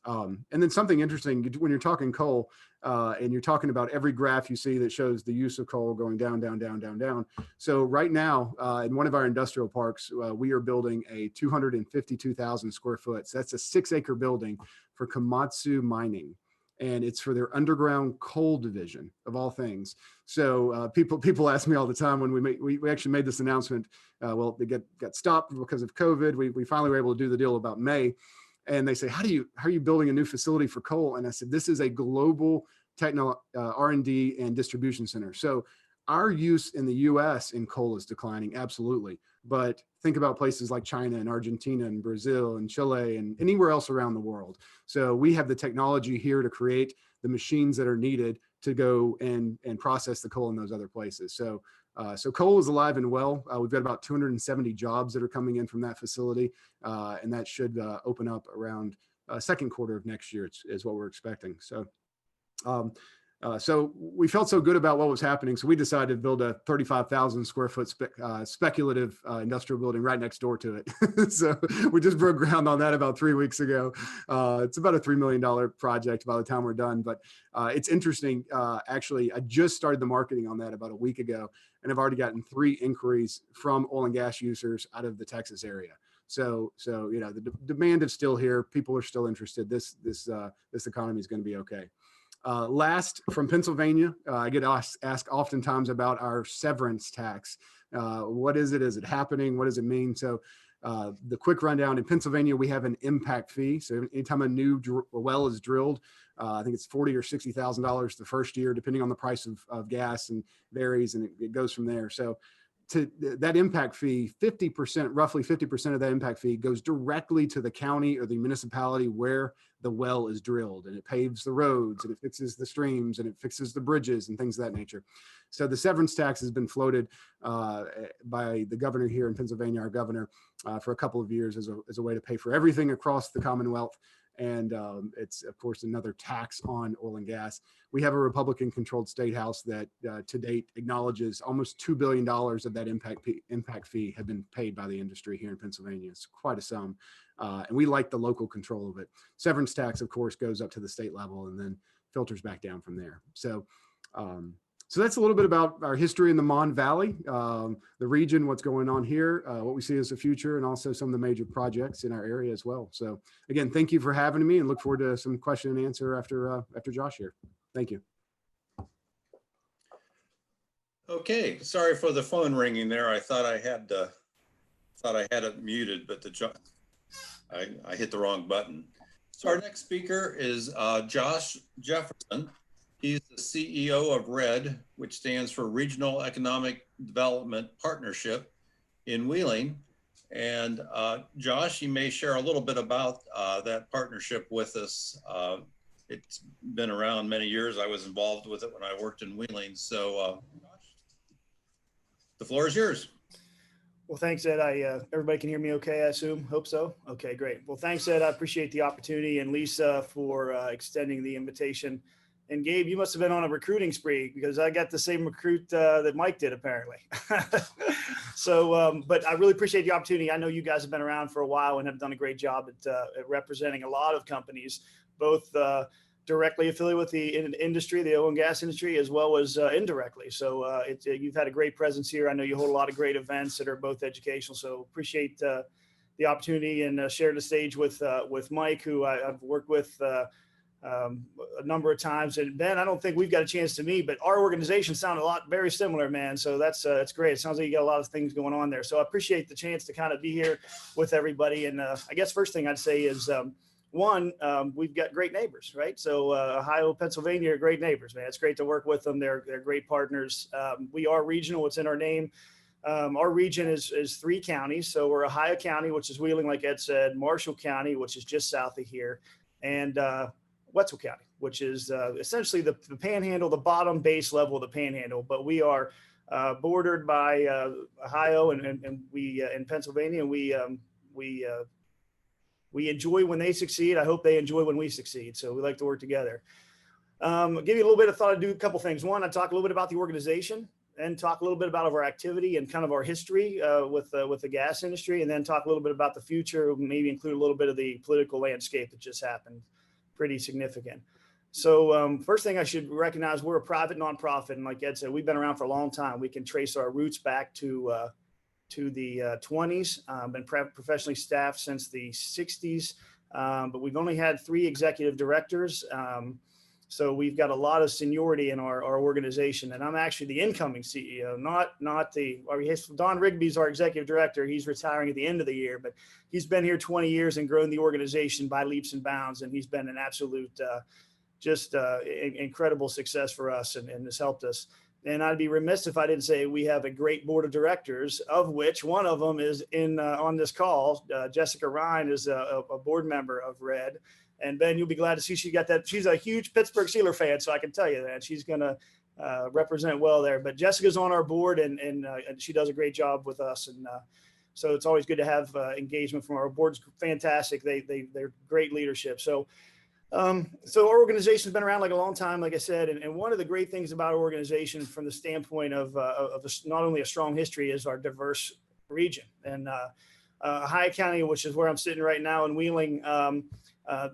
And then something interesting when you're talking coal and you're talking about every graph you see that shows the use of coal going down, down, down, down, down. So right now in one of our industrial parks, we are building a 252,000 square foot. So that's a 6-acre building for Komatsu Mining. And it's for their underground coal division of all things. So people ask me all the time when we actually made this announcement. Well, they got stopped because of COVID. We finally were able to do the deal about May. And they say, how are you building a new facility for coal? And I said, this is a global R&D and distribution center. So our use in the US in coal is declining, absolutely. But think about places like China and Argentina and Brazil and Chile and anywhere else around the world. So we have the technology here to create the machines that are needed to go and process the coal in those other places. So coal is alive and well. We've got about 270 jobs that are coming in from that facility, and that should open up around second quarter of next year is what we're expecting. So we felt so good about what was happening, so we decided to build a 35,000 square foot speculative industrial building right next door to it. So we just broke ground on that about 3 weeks ago. It's about a $3 million project by the time we're done, but it's interesting. Actually, I just started the marketing on that about a week ago, and I've already gotten 3 inquiries from oil and gas users out of the Texas area. So the demand is still here. People are still interested. This economy is going to be okay. Last, from Pennsylvania, I get asked oftentimes about our severance tax. What is it? Is it happening? What does it mean? So the quick rundown: in Pennsylvania, we have an impact fee. So anytime a new well is drilled, I think it's $40,000 or $60,000 the first year, depending on the price of gas, and varies, and it goes from there. So to that impact fee, 50%, roughly 50% of that impact fee goes directly to the county or the municipality where the well is drilled, and it paves the roads, and it fixes the streams, and it fixes the bridges and things of that nature. So the severance tax has been floated by the governor here in Pennsylvania, our governor, for a couple of years as a way to pay for everything across the Commonwealth. And it's, of course, another tax on oil and gas. We have a Republican-controlled state house that to date acknowledges almost $2 billion of that impact fee have been paid by the industry here in Pennsylvania. It's quite a sum. And we like the local control of it. Severance tax, of course, goes up to the state level and then filters back down from there. So that's a little bit about our history in the Mon Valley, the region, what's going on here, what we see as the future, and also some of the major projects in our area as well. So again, thank you for having me, and look forward to some question and answer after Josh here. Thank you. Okay, sorry for the phone ringing there. I thought I had it muted, but I hit the wrong button. So our next speaker is Josh Jefferson. He's the CEO of RED, which stands for Regional Economic Development Partnership in Wheeling. And Josh, you may share a little bit about that partnership with us. It's been around many years. I was involved with it when I worked in Wheeling. So Josh, the floor is yours. Well, thanks, Ed. Everybody can hear me okay, I assume? Hope so. Okay, great. Well, thanks, Ed. I appreciate the opportunity, and Lisa for extending the invitation. And Gabe, you must have been on a recruiting spree, because I got the same recruit that Mike did, apparently. So, but I really appreciate the opportunity. I know you guys have been around for a while and have done a great job at representing a lot of companies, both directly affiliated with the industry, the oil and gas industry, as well as indirectly. So you've had a great presence here. I know you hold a lot of great events that are both educational. So appreciate the opportunity, and share the stage with Mike, who I've worked with a number of times. And Ben, I don't think we've got a chance to meet, but our organization sound a lot very similar, man. So that's great. It sounds like you got a lot of things going on there. So I appreciate the chance to kind of be here with everybody. And I guess first thing I'd say is, one, we've got great neighbors, right? So Ohio, Pennsylvania are great neighbors, man. It's great to work with them. They're great partners. We are regional. It's in our name. Our region is 3 counties. So we're Ohio County, which is Wheeling, like Ed said, Marshall County, which is just south of here, and Wetzel County, which is essentially the panhandle, the bottom base level of the panhandle. But we are bordered by Ohio and we in Pennsylvania. And we we enjoy when they succeed. I hope they enjoy when we succeed. So we like to work together. I'll give you a little bit of thought to do a couple things. One, I talk a little bit about the organization, and talk a little bit about our activity and kind of our history with the gas industry, and then talk a little bit about the future, maybe include a little bit of the political landscape that just happened. Pretty significant. So first thing I should recognize, we're a private nonprofit. And like Ed said, we've been around for a long time. We can trace our roots back to the 20s, been professionally staffed since the 60s, but we've only had 3 executive directors. So we've got a lot of seniority in our organization, and I'm actually the incoming CEO, not the, Don Rigby's our executive director. He's retiring at the end of the year, but he's been here 20 years and grown the organization by leaps and bounds. And he's been an absolute, incredible success for us and has helped us. And I'd be remiss if I didn't say we have a great board of directors, of which one of them is on this call. Jessica Ryan is a board member of RED. And Ben, you'll be glad to see she got that. She's a huge Pittsburgh Steelers fan, so I can tell you that she's going to represent well there. But Jessica's on our board, and she does a great job with us. And so it's always good to have engagement from our board's fantastic. They're great leadership. So our organization's been around like a long time, like I said. And one of the great things about our organization, from the standpoint of not only a strong history, is our diverse region. And Ohio County, which is where I'm sitting right now in Wheeling.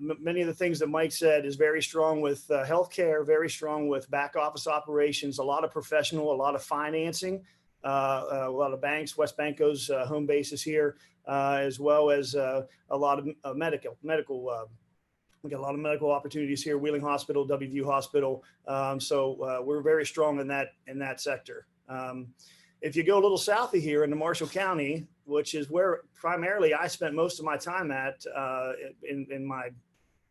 Many of the things that Mike said is very strong with healthcare, very strong with back office operations, a lot of professional, a lot of financing, a lot of banks. West Banco's home base is here, as well as a lot of medical. We got a lot of medical opportunities here. Wheeling Hospital, WVU Hospital. So we're very strong in that sector. If you go a little south of here into Marshall County, which is where primarily I spent most of my time at in my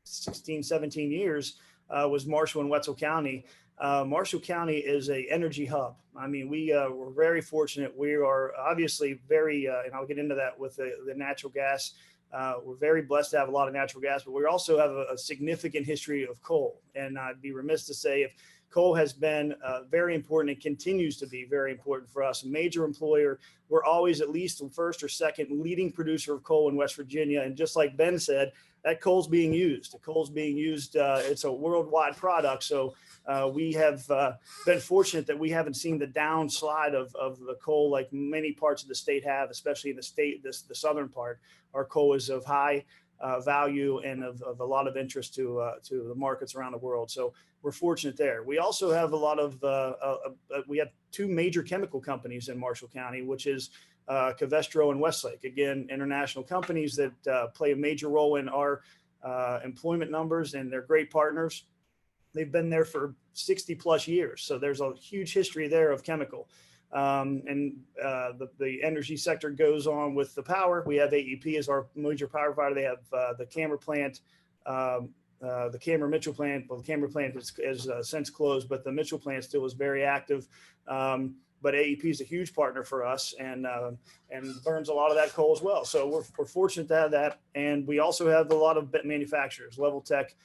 16, 17 years, was Marshall and Wetzel County. Marshall County is an energy hub. I mean, we're very fortunate. We are obviously very, and I'll get into that with the natural gas. We're very blessed to have a lot of natural gas, but we also have a significant history of coal. And I'd be remiss to say, if coal has been very important and continues to be very important for us, a major employer. We're always at least the first or second leading producer of coal in West Virginia. And just like Ben said, that coal's being used. The coal's being used. It's a worldwide product. So we have been fortunate that we haven't seen the downslide of the coal like many parts of the state have, especially in the southern part. Our coal is of high value and of a lot of interest to the markets around the world. So we're fortunate there. We also have a lot of, we have 2 major chemical companies in Marshall County, which is Covestro and Westlake. Again, international companies that play a major role in our employment numbers, and they're great partners. They've been there for 60 plus years. So there's a huge history there of chemical. And the energy sector goes on with the power. We have AEP as our major power provider. They have the Cameron plant, the Cameron Mitchell plant. Well, the Cameron plant is since closed, but the Mitchell plant still is very active. But AEP is a huge partner for us, and burns a lot of that coal as well. So we're fortunate to have that. And we also have a lot of manufacturers, Level Tech,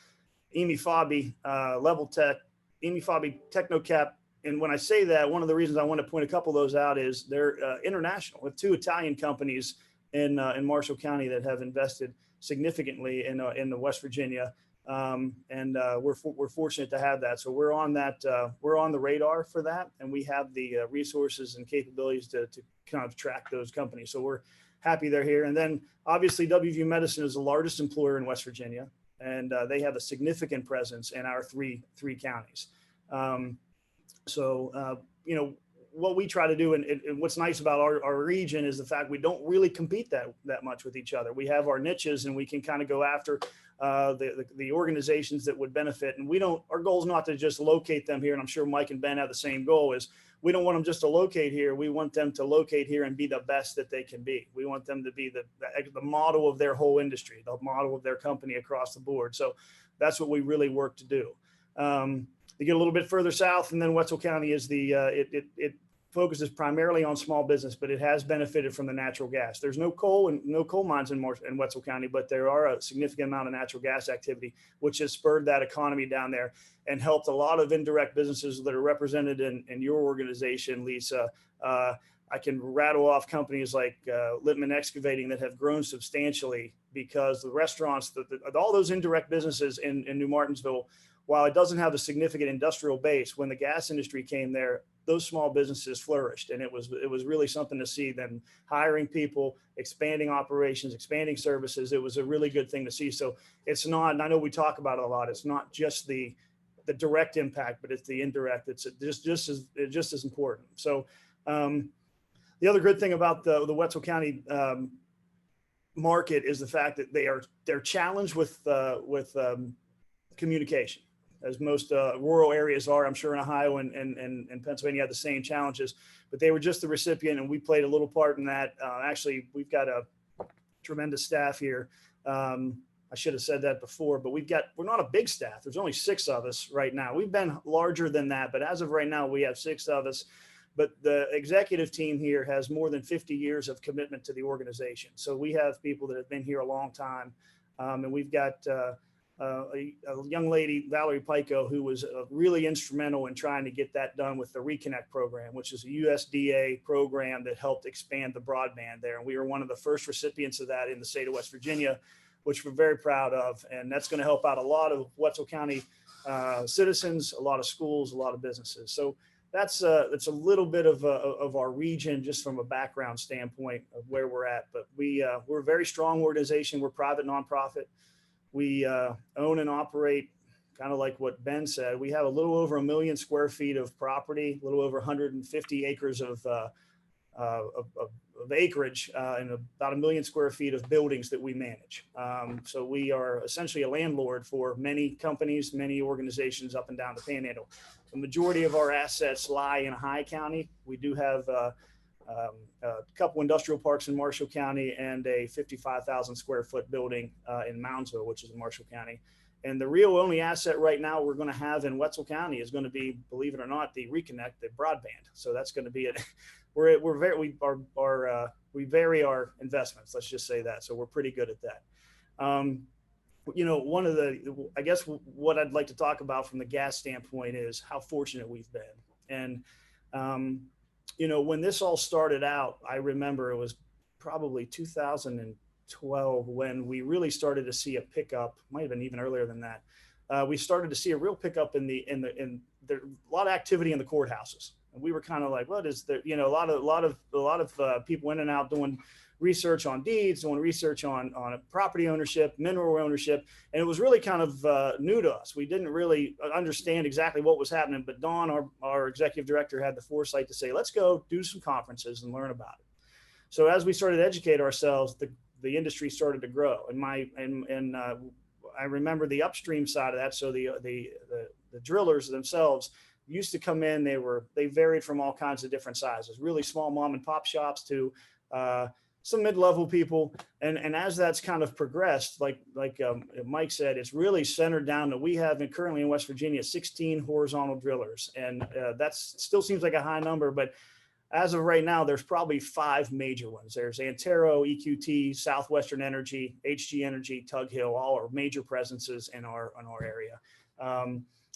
Emi Fabi, Level Tech, Emi Fabi, Technocap. And when I say that, one of the reasons I want to point a couple of those out is they're international, with 2 Italian companies in Marshall County that have invested significantly in the West Virginia. We're fortunate to have that. So we're on that. We're on the radar for that, and we have the resources and capabilities to kind of track those companies. So we're happy they're here. And then obviously WVU Medicine is the largest employer in West Virginia, and they have a significant presence in our three counties. What we try to do, and what's nice about our region, is the fact we don't really compete that much with each other. We have our niches, and we can kind of go after the organizations that would benefit. And our goal is not to just locate them here. And I'm sure Mike and Ben have the same goal. Is we don't want them just to locate here. We want them to locate here and be the best that they can be. We want them to be the model of their whole industry, the model of their company across the board. So that's what we really work to do. You get a little bit further south, and then Wetzel County is it focuses primarily on small business, but it has benefited from the natural gas. There's no coal and no coal mines in Wetzel County, but there are a significant amount of natural gas activity, which has spurred that economy down there and helped a lot of indirect businesses that are represented in your organization, Lisa. I can rattle off companies like Littman Excavating that have grown substantially because the restaurants, all those indirect businesses in New Martinsville, while it doesn't have a significant industrial base, when the gas industry came there, those small businesses flourished. And it was really something to see them hiring people, expanding operations, expanding services. It was a really good thing to see. So it's not, and I know we talk about it a lot, it's not just the direct impact, but it's the indirect. It's just as important. So the other good thing about the Wetzel County market is the fact that they're challenged with communication, as most rural areas are. I'm sure in Ohio and Pennsylvania have the same challenges, but they were just the recipient, and we played a little part in that. Actually, we've got a tremendous staff here. I should have said that before, but we're not a big staff. There's only 6 of us right now. We've been larger than that, but as of right now, we have 6 of us. But the executive team here has more than 50 years of commitment to the organization. So we have people that have been here a long time. And we've got a young lady, Valerie Pico, who was really instrumental in trying to get that done with the Reconnect program, which is a USDA program that helped expand the broadband there. And we were one of the first recipients of that in the state of West Virginia, which we're very proud of. And that's going to help out a lot of Wetzel County citizens, a lot of schools, a lot of businesses. So that's a little bit of our region, just from a background standpoint of where we're at. But we're a very strong organization. We're private nonprofit. We own and operate, kind of like what Ben said. We have a little over 1 million square feet of property, a little over 150 acres of acreage, and about 1 million square feet of buildings that we manage. So we are essentially a landlord for many companies, many organizations up and down the Panhandle. The majority of our assets lie in High County. We do have a couple industrial parks in Marshall County and a 55,000 square foot building in Moundsville, which is in Marshall County. And the real only asset right now we're going to have in Wetzel County is going to be, believe it or not, the Reconnect, the broadband. So that's going to be it. We vary our investments. Let's just say that. So we're pretty good at that. One of I guess what I'd like to talk about from the gas standpoint is how fortunate we've been. And, when this all started out, I remember it was probably 2012 when we really started to see a pickup. Might have been even earlier than that. We started to see a real pickup in a lot of activity in the courthouses. And we were kind of like, what is there? A lot of people in and out doing research on deeds, doing research on property ownership, mineral ownership. And it was really kind of new to us. We didn't really understand exactly what was happening, but Dawn, our executive director, had the foresight to say, let's go do some conferences and learn about it. So as we started to educate ourselves, the industry started to grow. And I remember the upstream side of that. So the drillers themselves used to come in. They varied from all kinds of different sizes, really small mom and pop shops to some mid-level people. And as that's kind of progressed, like Mike said, it's really centered down that we have currently in West Virginia 16 horizontal drillers. And that still seems like a high number, but as of right now, there's probably 5 major ones. There's Antero, EQT, Southwestern Energy, HG Energy, Tug Hill, all are major presences in our area.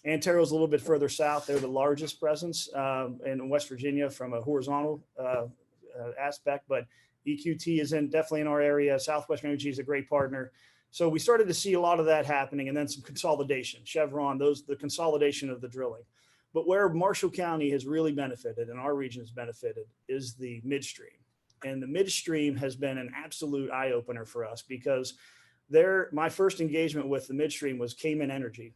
Antero is a little bit further south. They're the largest presence in West Virginia from a horizontal aspect, but EQT is definitely in our area. Southwestern Energy is a great partner. So we started to see a lot of that happening, and then some consolidation. Chevron, the consolidation of the drilling. But where Marshall County has really benefited and our region has benefited is the midstream. And the midstream has been an absolute eye opener for us because my first engagement with the midstream was Cayman Energy.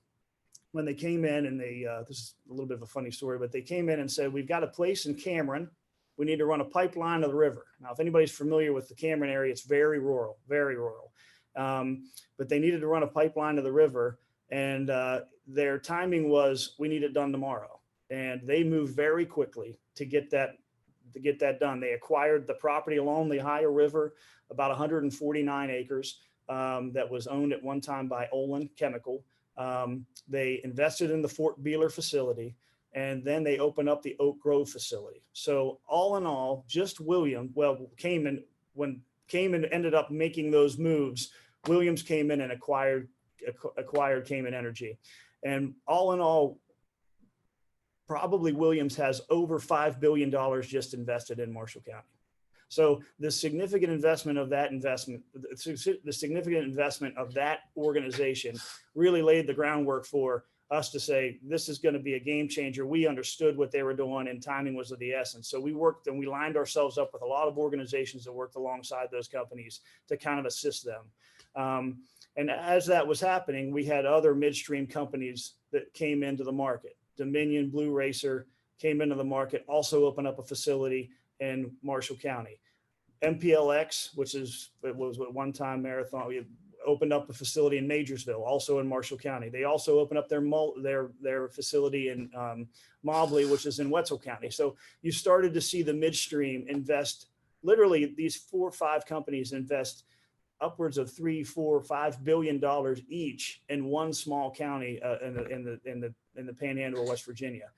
When they came in and this is a little bit of a funny story, but they came in and said, we've got a place in Cameron. We need to run a pipeline to the river. Now, if anybody's familiar with the Cameron area, it's very rural, very rural. But they needed to run a pipeline to the river. And their timing was, we need it done tomorrow. And they moved very quickly to get that done. They acquired the property along the Ohio River, about 149 acres, that was owned at one time by Olin Chemical. They invested in the Fort Beeler facility, and then they opened up the Oak Grove facility. So all in all, just Cayman, when Cayman ended up making those moves, Williams came in and acquired Cayman Energy. And all in all, probably Williams has over $5 billion just invested in Marshall County. So the significant investment of that organization really laid the groundwork for us to say, this is going to be a game changer. We understood what they were doing and timing was of the essence. So we worked and we lined ourselves up with a lot of organizations that worked alongside those companies to kind of assist them. And as that was happening, we had other midstream companies that came into the market. Dominion Blue Racer came into the market, also opened up a facility in Marshall County. MPLX, which was at one time Marathon, we opened up a facility in Majorsville, also in Marshall County. They also opened up their facility in Mobley, which is in Wetzel County. So you started to see the midstream invest, literally these 4 or 5 companies invest upwards of $3, $4, $5 billion each in one small county in the Panhandle of West Virginia.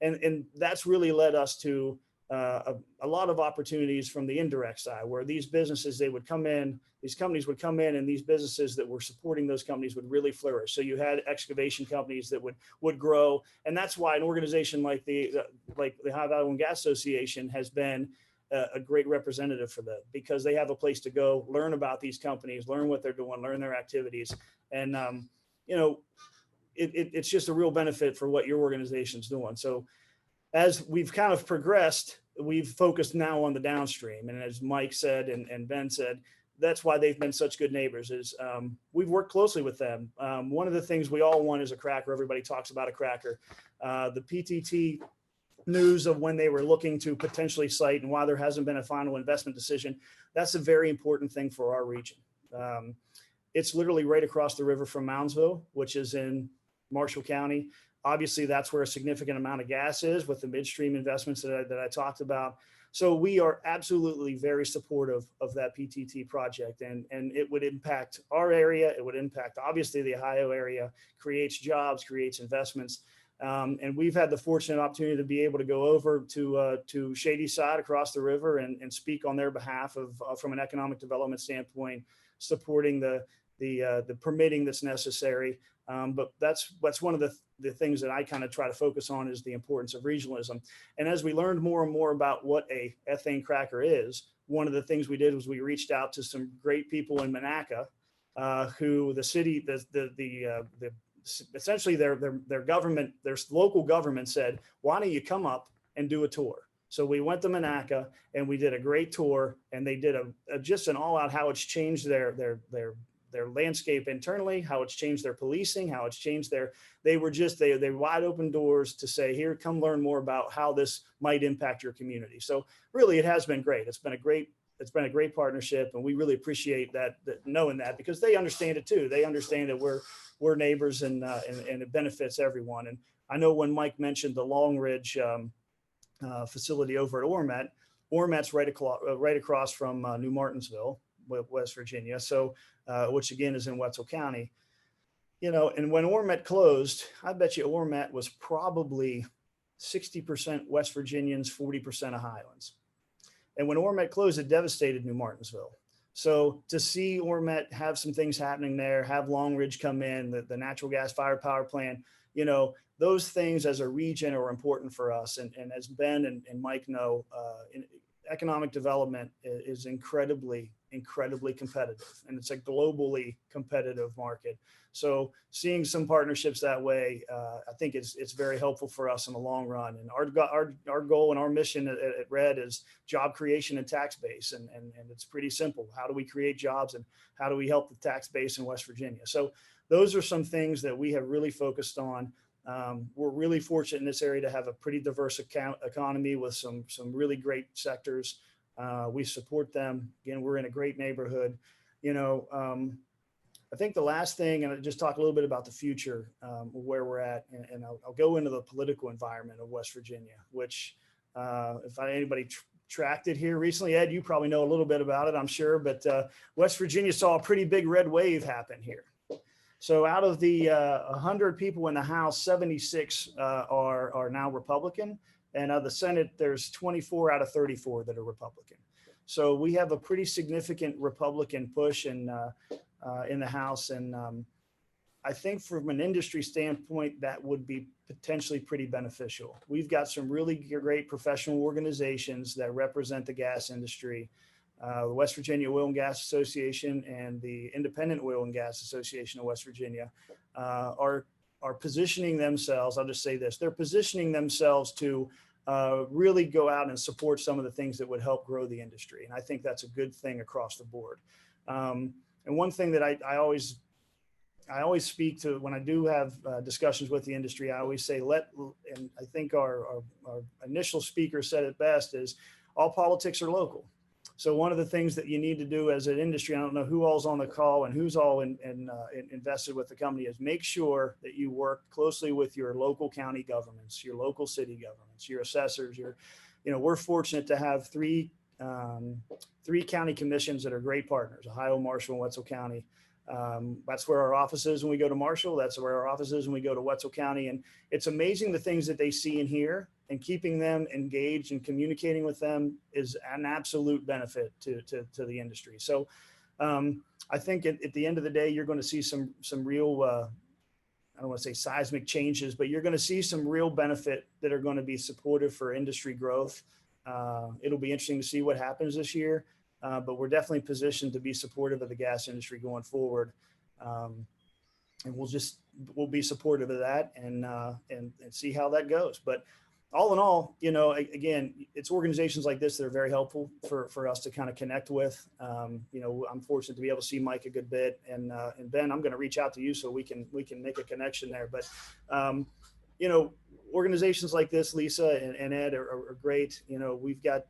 And that's really led us to a lot of opportunities from the indirect side, where these businesses, these companies would come in, and these businesses that were supporting those companies would really flourish. So you had excavation companies that would grow. And that's why an organization like the High Valley Oil and Gas Association has been a great representative for them, because they have a place to go, learn about these companies, learn what they're doing, learn their activities. And, it's just a real benefit for what your organization's doing. So as we've kind of progressed, we've focused now on the downstream. And as Mike said, and Ben said, that's why they've been such good neighbors, is we've worked closely with them. One of the things we all want is a cracker. Everybody talks about a cracker. The PTT news of when they were looking to potentially site and why there hasn't been a final investment decision, that's a very important thing for our region. It's literally right across the river from Moundsville, which is in Marshall County. Obviously, that's where a significant amount of gas is with the midstream investments that I talked about. So we are absolutely very supportive of that PTT project, and it would impact our area. It would impact, obviously, the Ohio area, creates jobs, creates investments. And we've had the fortunate opportunity to be able to go over to Shady Side across the river and speak on their behalf from an economic development standpoint, supporting the permitting that's necessary. But that's one of the things that I kind of try to focus on, is the importance of regionalism. And as we learned more and more about what a ethane cracker is, one of the things we did was we reached out to some great people in Monaca, who the city, essentially their government, their local government said, why don't you come up and do a tour? So we went to Monaca and we did a great tour, and they did just an all out how it's changed their landscape internally, how it's changed their policing, how it's changed they wide open doors to say, here, come learn more about how this might impact your community. So really, it has been great. It's been a great partnership, and we really appreciate that knowing that, because they understand it too. They understand that we're neighbors, and it benefits everyone. And I know when Mike mentioned the Long Ridge facility over at Ormet's right across from New Martinsville, West Virginia. So, which again is in Wetzel County, and when Ormet closed, I bet you Ormet was probably 60% West Virginians, 40% Ohioans. And when Ormet closed, it devastated New Martinsville. So to see Ormet have some things happening there, have Long Ridge come in, the natural gas fired power plant, those things as a region are important for us. And as Ben and Mike know, economic development is incredibly competitive, and it's a globally competitive market. So seeing some partnerships that way, I think it's very helpful for us in the long run. And our goal and our mission at RED is job creation and tax base. And it's pretty simple. How do we create jobs, and how do we help the tax base in West Virginia? So those are some things that we have really focused on. We're really fortunate in this area to have a pretty diverse economy with some really great sectors. We support them. Again, we're in a great neighborhood. I think the last thing, and I'll just talk a little bit about the future, where we're at, and I'll go into the political environment of West Virginia, which if anybody tracked it here recently, Ed, you probably know a little bit about it, I'm sure, but West Virginia saw a pretty big red wave happen here. So out of the 100 people in the House, 76 are now Republican. And the Senate, there's 24 out of 34 that are Republican. So we have a pretty significant Republican push in the House. And I think from an industry standpoint, that would be potentially pretty beneficial. We've got some really great professional organizations that represent the gas industry. The West Virginia Oil and Gas Association and the Independent Oil and Gas Association of West Virginia are positioning themselves. I'll just say this: they're positioning themselves to really go out and support some of the things that would help grow the industry. And I think that's a good thing across the board. And one thing that I always speak to when I do have discussions with the industry, I always say, and I think our initial speaker said it best, is all politics are local. So one of the things that you need to do as an industry, I don't know who all's on the call and who's all invested with the company, is make sure that you work closely with your local county governments, your local city governments, your assessors. We're fortunate to have three county commissions that are great partners: Ohio, Marshall, and Wetzel County. That's where our office is when we go to Marshall. That's where our office is when we go to Wetzel County. And it's amazing the things that they see and hear, and keeping them engaged and communicating with them is an absolute benefit to the industry. So I think at the end of the day, you're going to see some real, I don't want to say seismic changes, but you're going to see some real benefit that are going to be supportive for industry growth. It'll be interesting to see what happens this year. But we're definitely positioned to be supportive of the gas industry going forward. And we'll be supportive of that and see how that goes. But all in all, again, it's organizations like this that are very helpful for us to kind of connect with. I'm fortunate to be able to see Mike a good bit, and Ben, I'm going to reach out to you so we can make a connection there. But, organizations like this, Lisa and Ed, are great. We've got,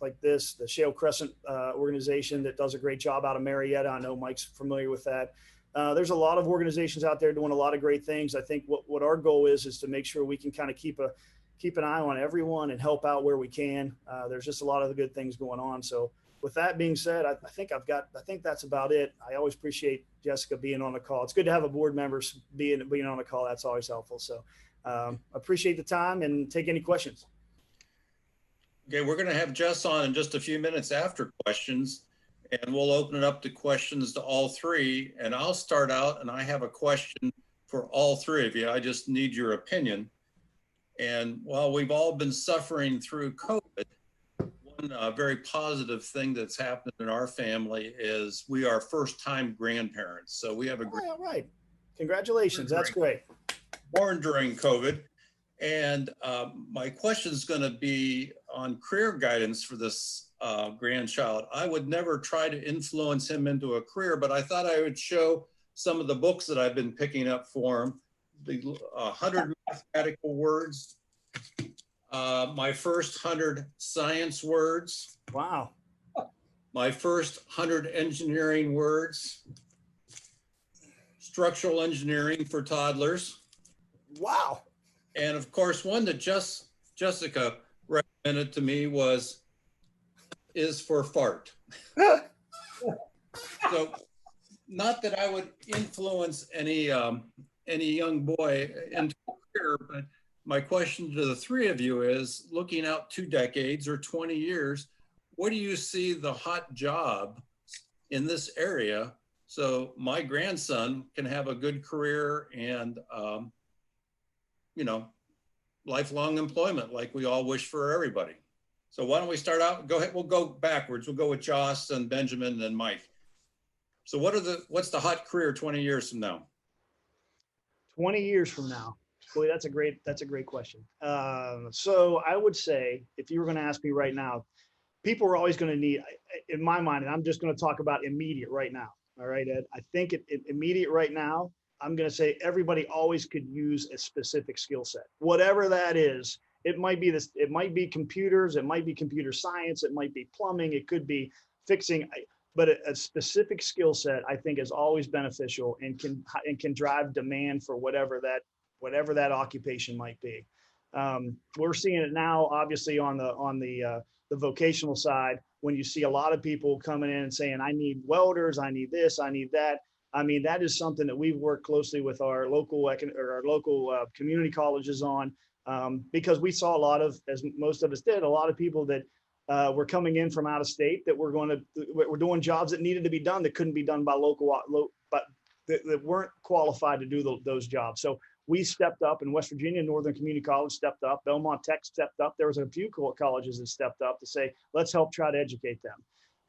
like this, the Shale Crescent organization that does a great job out of Marietta. I know Mike's familiar with that. There's a lot of organizations out there doing a lot of great things. I think what our goal is to make sure we can kind of keep an eye on everyone and help out where we can. There's just a lot of good things going on. So with that being said, I think that's about it. I always appreciate Jessica being on the call. It's good to have a board member being on the call. That's always helpful. So appreciate the time and take any questions. Okay, we're going to have Jess on in just a few minutes after questions, and we'll open it up to questions to all three. And I'll start out, and I have a question for all three of you. I just need your opinion. And while we've all been suffering through COVID, one very positive thing that's happened in our family is we are first-time grandparents. So we have a great, all right. Congratulations. That's great. Born during COVID. And my question is going to be on career guidance for this grandchild. I would never try to influence him into a career, but I thought I would show some of the books that I've been picking up for him. The 100 mathematical words, my first 100 science words. Wow. My first 100 engineering words, structural engineering for toddlers. Wow. And of course, one that Jessica recommended to me is for fart. So not that I would influence any young boy into a career, but my question to the three of you is, looking out 2 decades or 20 years, what do you see the hot job in this area so my grandson can have a good career and lifelong employment like we all wish for everybody? So why don't we start out? Go ahead. We'll go backwards. We'll go with Joss and Benjamin and then Mike. So what's the hot career 20 years from now? 20 years from now. Boy, that's a great question. So I would say, if you were going to ask me right now, people are always going to need, in my mind, and I'm just going to talk about immediate right now. All right, Ed, I think immediate right now, I'm going to say everybody always could use a specific skill set, whatever that is. It might be it might be computers, it might be computer science, it might be plumbing, it could be fixing, but a specific skill set I think is always beneficial and can drive demand for whatever that occupation might be. We're seeing it now, obviously, on the vocational side, when you see a lot of people coming in and saying, I need welders, I need this, I need that. I mean, that is something that we've worked closely with our local community colleges on, because we saw a lot of, as most of us did, a lot of people that were coming in from out of state that were doing jobs that needed to be done that couldn't be done by that weren't qualified to do those jobs. So we stepped up in West Virginia. Northern Community College stepped up. Belmont Tech stepped up. There was a few colleges that stepped up to say, let's help try to educate them.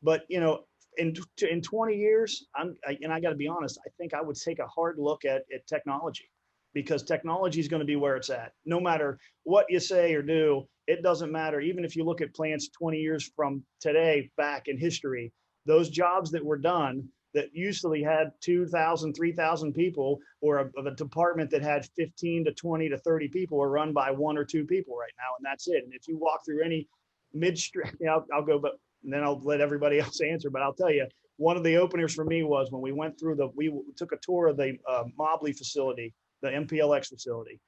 But, you know, in 20 years, I got to be honest, I think I would take a hard look at technology, because technology is going to be where it's at. No matter what you say or do, it doesn't matter. Even if you look at plants 20 years from today back in history, those jobs that were done that usually had 2,000, 3,000 people, or a department that had 15 to 20 to 30 people, are run by 1 or 2 people right now, and that's it. And if you walk through any midstream, I'll go, but and then I'll let everybody else answer. But I'll tell you, one of the openers for me was when we went through we took a tour of the Mobley facility, the MPLX facility.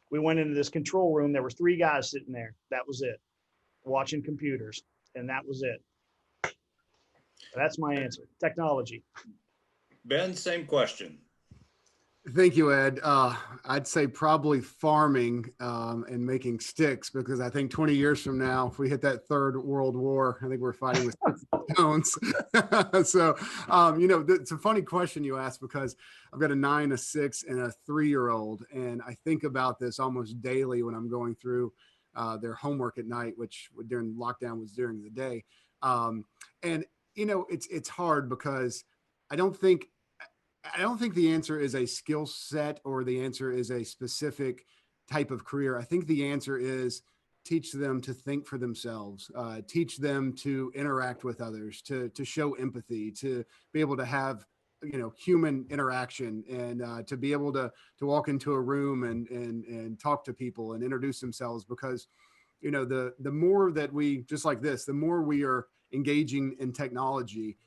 We went into this control room. There were 3 guys sitting there. That was it, watching computers, and that was it. That's my answer. Technology. Ben, same question. Thank you, Ed. I'd say probably farming and making sticks, because I think 20 years from now, if we hit that 3rd World War, I think we're fighting with stones. So, you know, it's a funny question you asked, because I've got a 9, a 6, and a 3-year-old. And I think about this almost daily when I'm going through their homework at night, which during lockdown was during the day. And, you know, it's hard, because I don't think the answer is a skill set, or the answer is a specific type of career. I think the answer is teach them to think for themselves, teach them to interact with others, to show empathy, to be able to have, you know, human interaction, and to be able to walk into a room and talk to people and introduce themselves. Because, you know, the more that we, just like this, the more we are engaging in technology,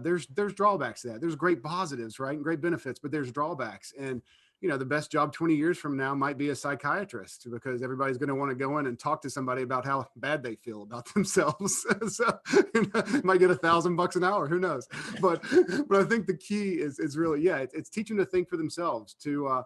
there's drawbacks to that. There's great positives, right, and great benefits, but there's drawbacks. And, you know, the best job 20 years from now might be a psychiatrist, because everybody's going to want to go in and talk to somebody about how bad they feel about themselves. So, you know, might get $1,000 an hour, who knows? But I think the key is really, yeah, it's teaching them to think for themselves, to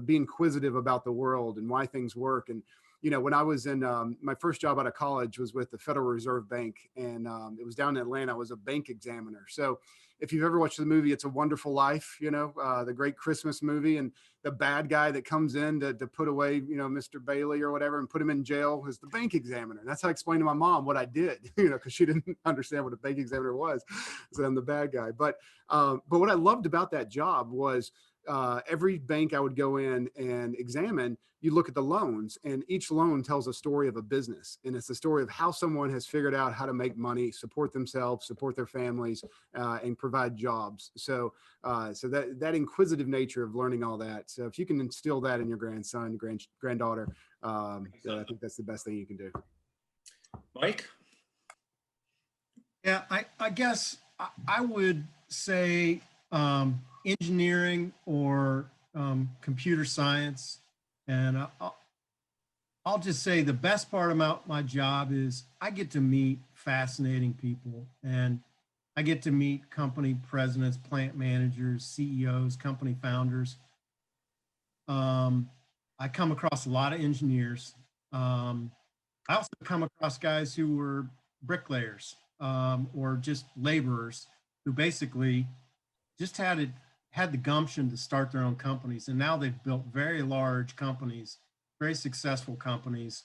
be inquisitive about the world and why things work. And, you know, when I was in my first job out of college was with the Federal Reserve Bank, and it was down in Atlanta. I was a bank examiner. So if you've ever watched the movie It's a Wonderful Life, you know, the great Christmas movie, and the bad guy that comes in to put away, you know, Mr. Bailey or whatever and put him in jail is the bank examiner. And that's how I explained to my mom what I did, you know, because she didn't understand what a bank examiner was. So I'm the bad guy. But what I loved about that job was every bank I would go in and examine, you look at the loans, and each loan tells a story of a business. And it's the story of how someone has figured out how to make money, support themselves, support their families, and provide jobs. So that inquisitive nature of learning all that. So if you can instill that in your grandson, granddaughter, I think that's the best thing you can do. Mike? Yeah, I guess I would say engineering or computer science. And I'll just say the best part about my job is I get to meet fascinating people, and I get to meet company presidents, plant managers, CEOs, company founders. I come across a lot of engineers. I also come across guys who were bricklayers or just laborers who basically just had the gumption to start their own companies. And now they've built very large companies, very successful companies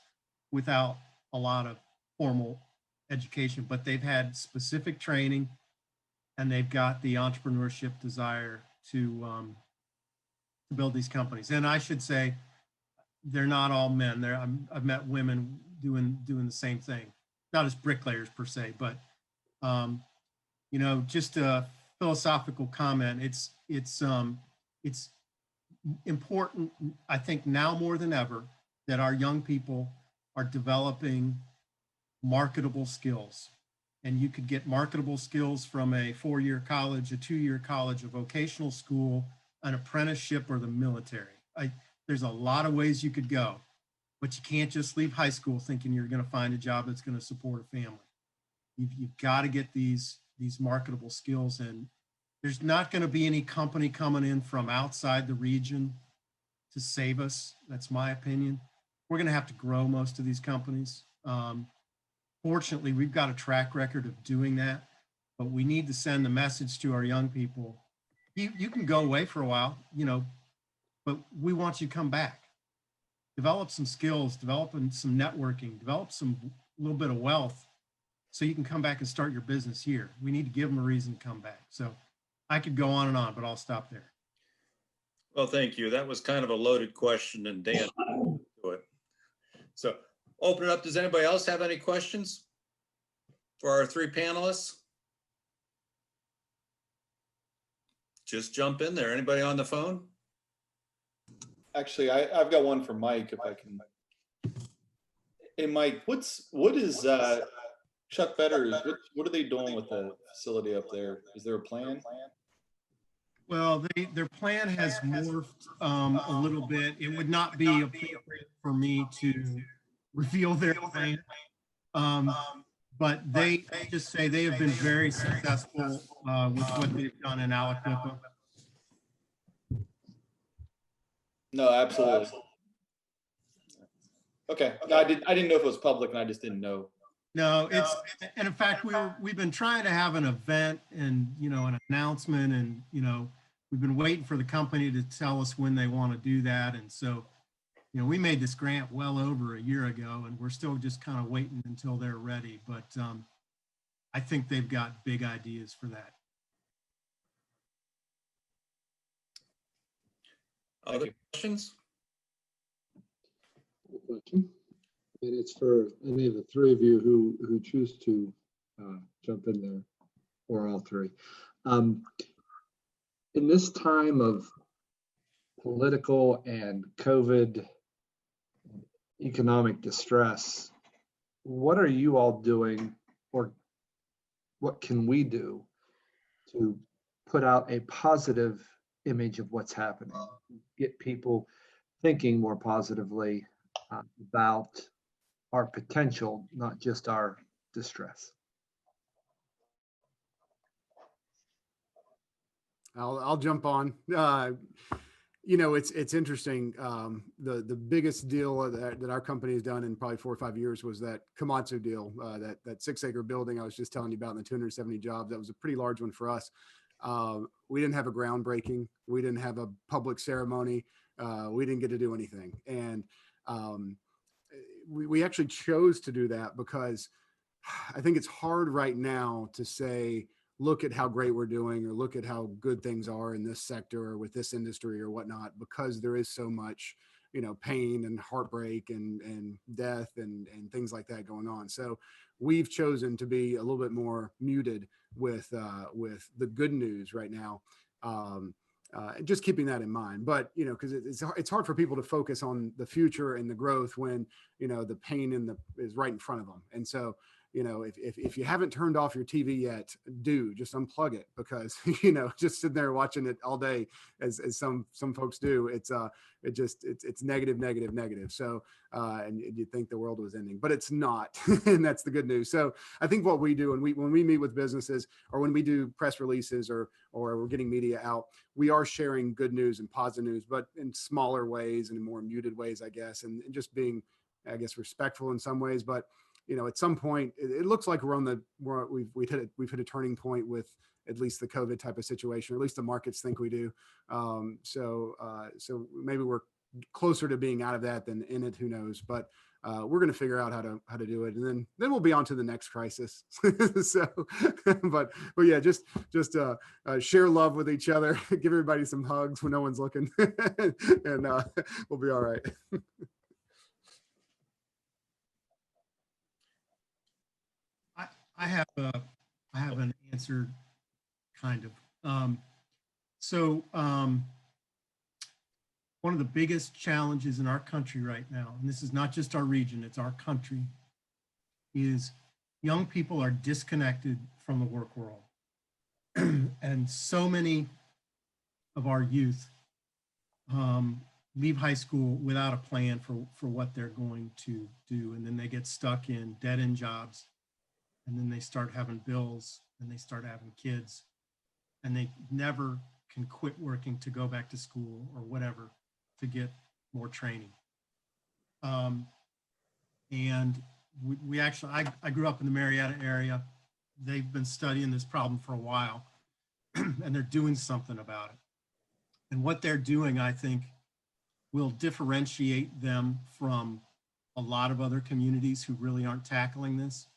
without a lot of formal education, but they've had specific training, and they've got the entrepreneurship desire to build these companies. And I should say, they're not all men. I've met women doing the same thing, not as bricklayers per se, but you know, just a philosophical comment. It's important, I think, now more than ever, that our young people are developing marketable skills. And you could get marketable skills from a 4-year college, a 2-year college, a vocational school, an apprenticeship, or the military. There's a lot of ways you could go, but you can't just leave high school thinking you're going to find a job that's going to support a family. You've got to get these marketable skills, and there's not going to be any company coming in from outside the region to save us. That's my opinion. We're going to have to grow most of these companies. Fortunately, we've got a track record of doing that, but we need to send the message to our young people. you can go away for a while, you know, but we want you to come back. Develop some skills, develop some networking, develop some little bit of wealth so you can come back and start your business here. We need to give them a reason to come back. So I could go on and on, but I'll stop there. Well, thank you. That was kind of a loaded question and Dan to it. So open it up. Does anybody else have any questions for our three panelists? Just jump in there. Anybody on the phone? Actually, I've got one for Mike, if I can. Hey, Mike, what is Chuck Fetters? What are they doing with the facility up there? Is there a plan? Well, their plan has morphed a little bit. It would not be appropriate for me to reveal their plan. But they just say they have been very successful with what they've done in Aliquippa. No, absolutely. Okay, no, I didn't know if it was public, and I just didn't know. No, and in fact, we've been trying to have an event and, you know, an announcement, and, you know, we've been waiting for the company to tell us when they want to do that. And so, you know, we made this grant well over a year ago, and we're still just kind of waiting until they're ready. But I think they've got big ideas for that. Other questions? Question. And it's for any of the three of you who choose to jump in there, or all three. In this time of political and COVID economic distress, what are you all doing, or what can we do to put out a positive image of what's happening, get people thinking more positively about our potential, not just our distress? I'll jump on. You know, it's interesting. The biggest deal that our company has done in probably 4 or 5 years was that Komatsu deal, that 6-acre building I was just telling you about, and the 270 jobs. That was a pretty large one for us. We didn't have a groundbreaking. We didn't have a public ceremony. We didn't get to do anything. And we actually chose to do that because I think it's hard right now to say, look at how great we're doing, or look at how good things are in this sector or with this industry or whatnot, because there is so much, you know, pain and heartbreak and death and things like that going on. So we've chosen to be a little bit more muted with the good news right now. Just keeping that in mind, but you know, because it's hard for people to focus on the future and the growth when, you know, the pain is right in front of them. And so, you know, if you haven't turned off your TV yet, just unplug it, because, you know, just sitting there watching it all day, as some folks do, it's negative. So, and you'd think the world was ending, but it's not. And that's the good news. So I think what we do, when we meet with businesses, or when we do press releases, or we're getting media out, we are sharing good news and positive news, but in smaller ways and in more muted ways, I guess, and just being, I guess, respectful in some ways. But you know, at some point, it looks like we've hit a turning point with at least the COVID type of situation, or at least the markets think we do. So maybe we're closer to being out of that than in it. Who knows? But we're going to figure out how to do it, and then we'll be on to the next crisis. So, but yeah, just share love with each other, give everybody some hugs when no one's looking, and we'll be all right. I have an answer, kind of. One of the biggest challenges in our country right now, and this is not just our region, it's our country, is young people are disconnected from the work world. And so many of our youth leave high school without a plan for what they're going to do. And then they get stuck in dead-end jobs. And then they start having bills, and they start having kids, and they never can quit working to go back to school or whatever to get more training. And we actually, I grew up in the Marietta area. They've been studying this problem for a while. and they're doing something about it. And what they're doing, I think, will differentiate them from a lot of other communities who really aren't tackling this.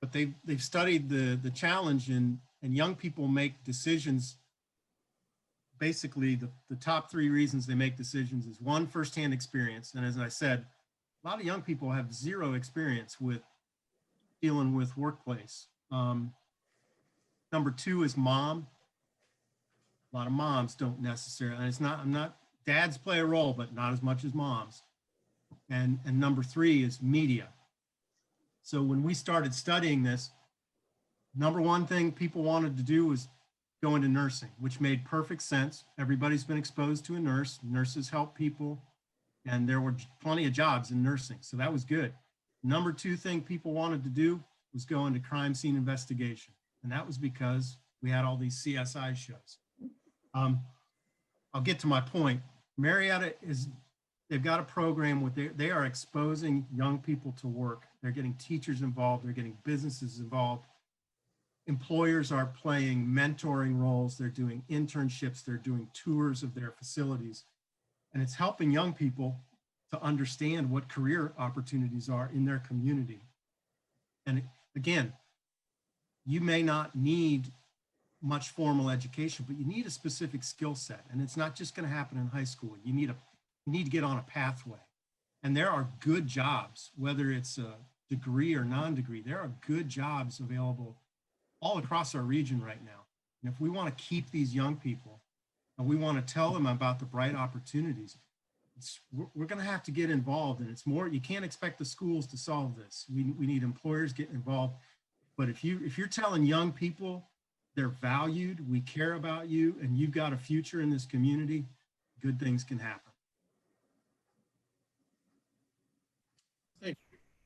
But they've studied the challenge, and young people make decisions. Basically, the top 3 reasons they make decisions is 1, firsthand experience. And as I said, a lot of young people have 0 experience with dealing with workplace. Number 2 is mom. A lot of moms don't necessarily, and dads play a role, but not as much as moms. And number 3 is media. So when we started studying this, number 1 thing people wanted to do was go into nursing, which made perfect sense. Everybody's been exposed to a nurse. Nurses help people, and there were plenty of jobs in nursing, so that was good. Number 2 thing people wanted to do was go into crime scene investigation, and that was because we had all these CSI shows. I'll get to my point. Marietta they've got a program where they are exposing young people to work. They're getting teachers involved. They're getting businesses involved. Employers are playing mentoring roles. They're doing internships. They're doing tours of their facilities. And it's helping young people to understand what career opportunities are in their community. And again, you may not need much formal education, but you need a specific skill set. And it's not just going to happen in high school. You need to get on a pathway. And there are good jobs, whether it's a degree or non-degree, there are good jobs available all across our region right now. And if we want to keep these young people and we want to tell them about the bright opportunities, we're going to have to get involved. And it's more, you can't expect the schools to solve this. We need employers getting involved. But if you're telling young people they're valued, we care about you, and you've got a future in this community, good things can happen.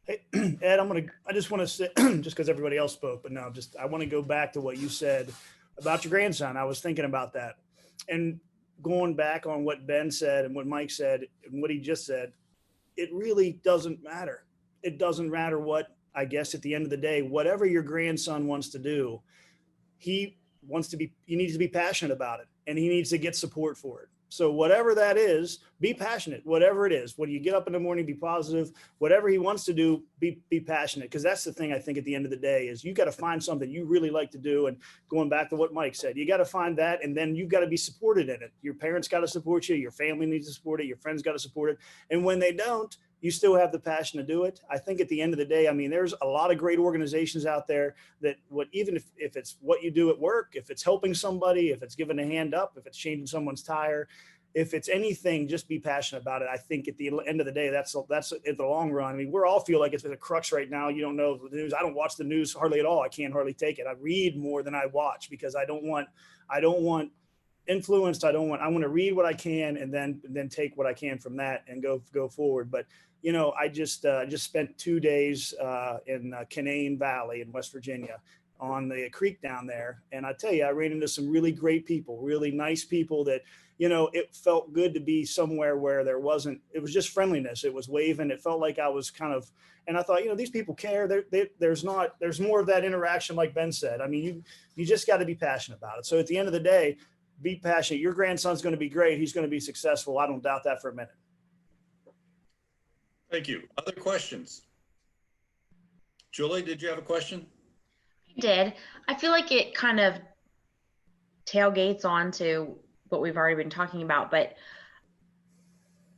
Hey, Ed, I just want to say, just because everybody else spoke, but no, I want to go back to what you said about your grandson. I was thinking about that, and going back on what Ben said and what Mike said and what he just said, it really doesn't matter. It doesn't matter what, I guess at the end of the day, whatever your grandson wants to do, he needs to be passionate about it, and he needs to get support for it. So whatever that is, be passionate, whatever it is. When you get up in the morning, be positive. Whatever he wants to do, be passionate. Because that's the thing, I think, at the end of the day, is you got to find something you really like to do. And going back to what Mike said, you got to find that, and then you've got to be supported in it. Your parents got to support you. Your family needs to support it. Your friends got to support it. And when they don't, you still have the passion to do it. I think at the end of the day, I mean, there's a lot of great organizations out there that even if it's what you do at work, if it's helping somebody, if it's giving a hand up, if it's changing someone's tire, if it's anything, just be passionate about it. I think at the end of the day, that's in the long run. I mean, we're all feel like it's a crux right now. You don't know the news. I don't watch the news hardly at all. I can't hardly take it. I read more than I watch because I don't want influenced. I want to read what I can and then take what I can from that and go forward. But I just spent 2 days in Canaan Valley in West Virginia on the creek down there. And I tell you, I ran into some really great people, really nice people that, it felt good to be somewhere where it was just friendliness. It was waving. It felt like I was and I thought, these people care. There's more of that interaction, like Ben said. I mean, you just got to be passionate about it. So at the end of the day, be passionate. Your grandson's going to be great. He's going to be successful. I don't doubt that for a minute. Thank you. Other questions? Julie, did you have a question? I did. I feel like it kind of tailgates onto what we've already been talking about, but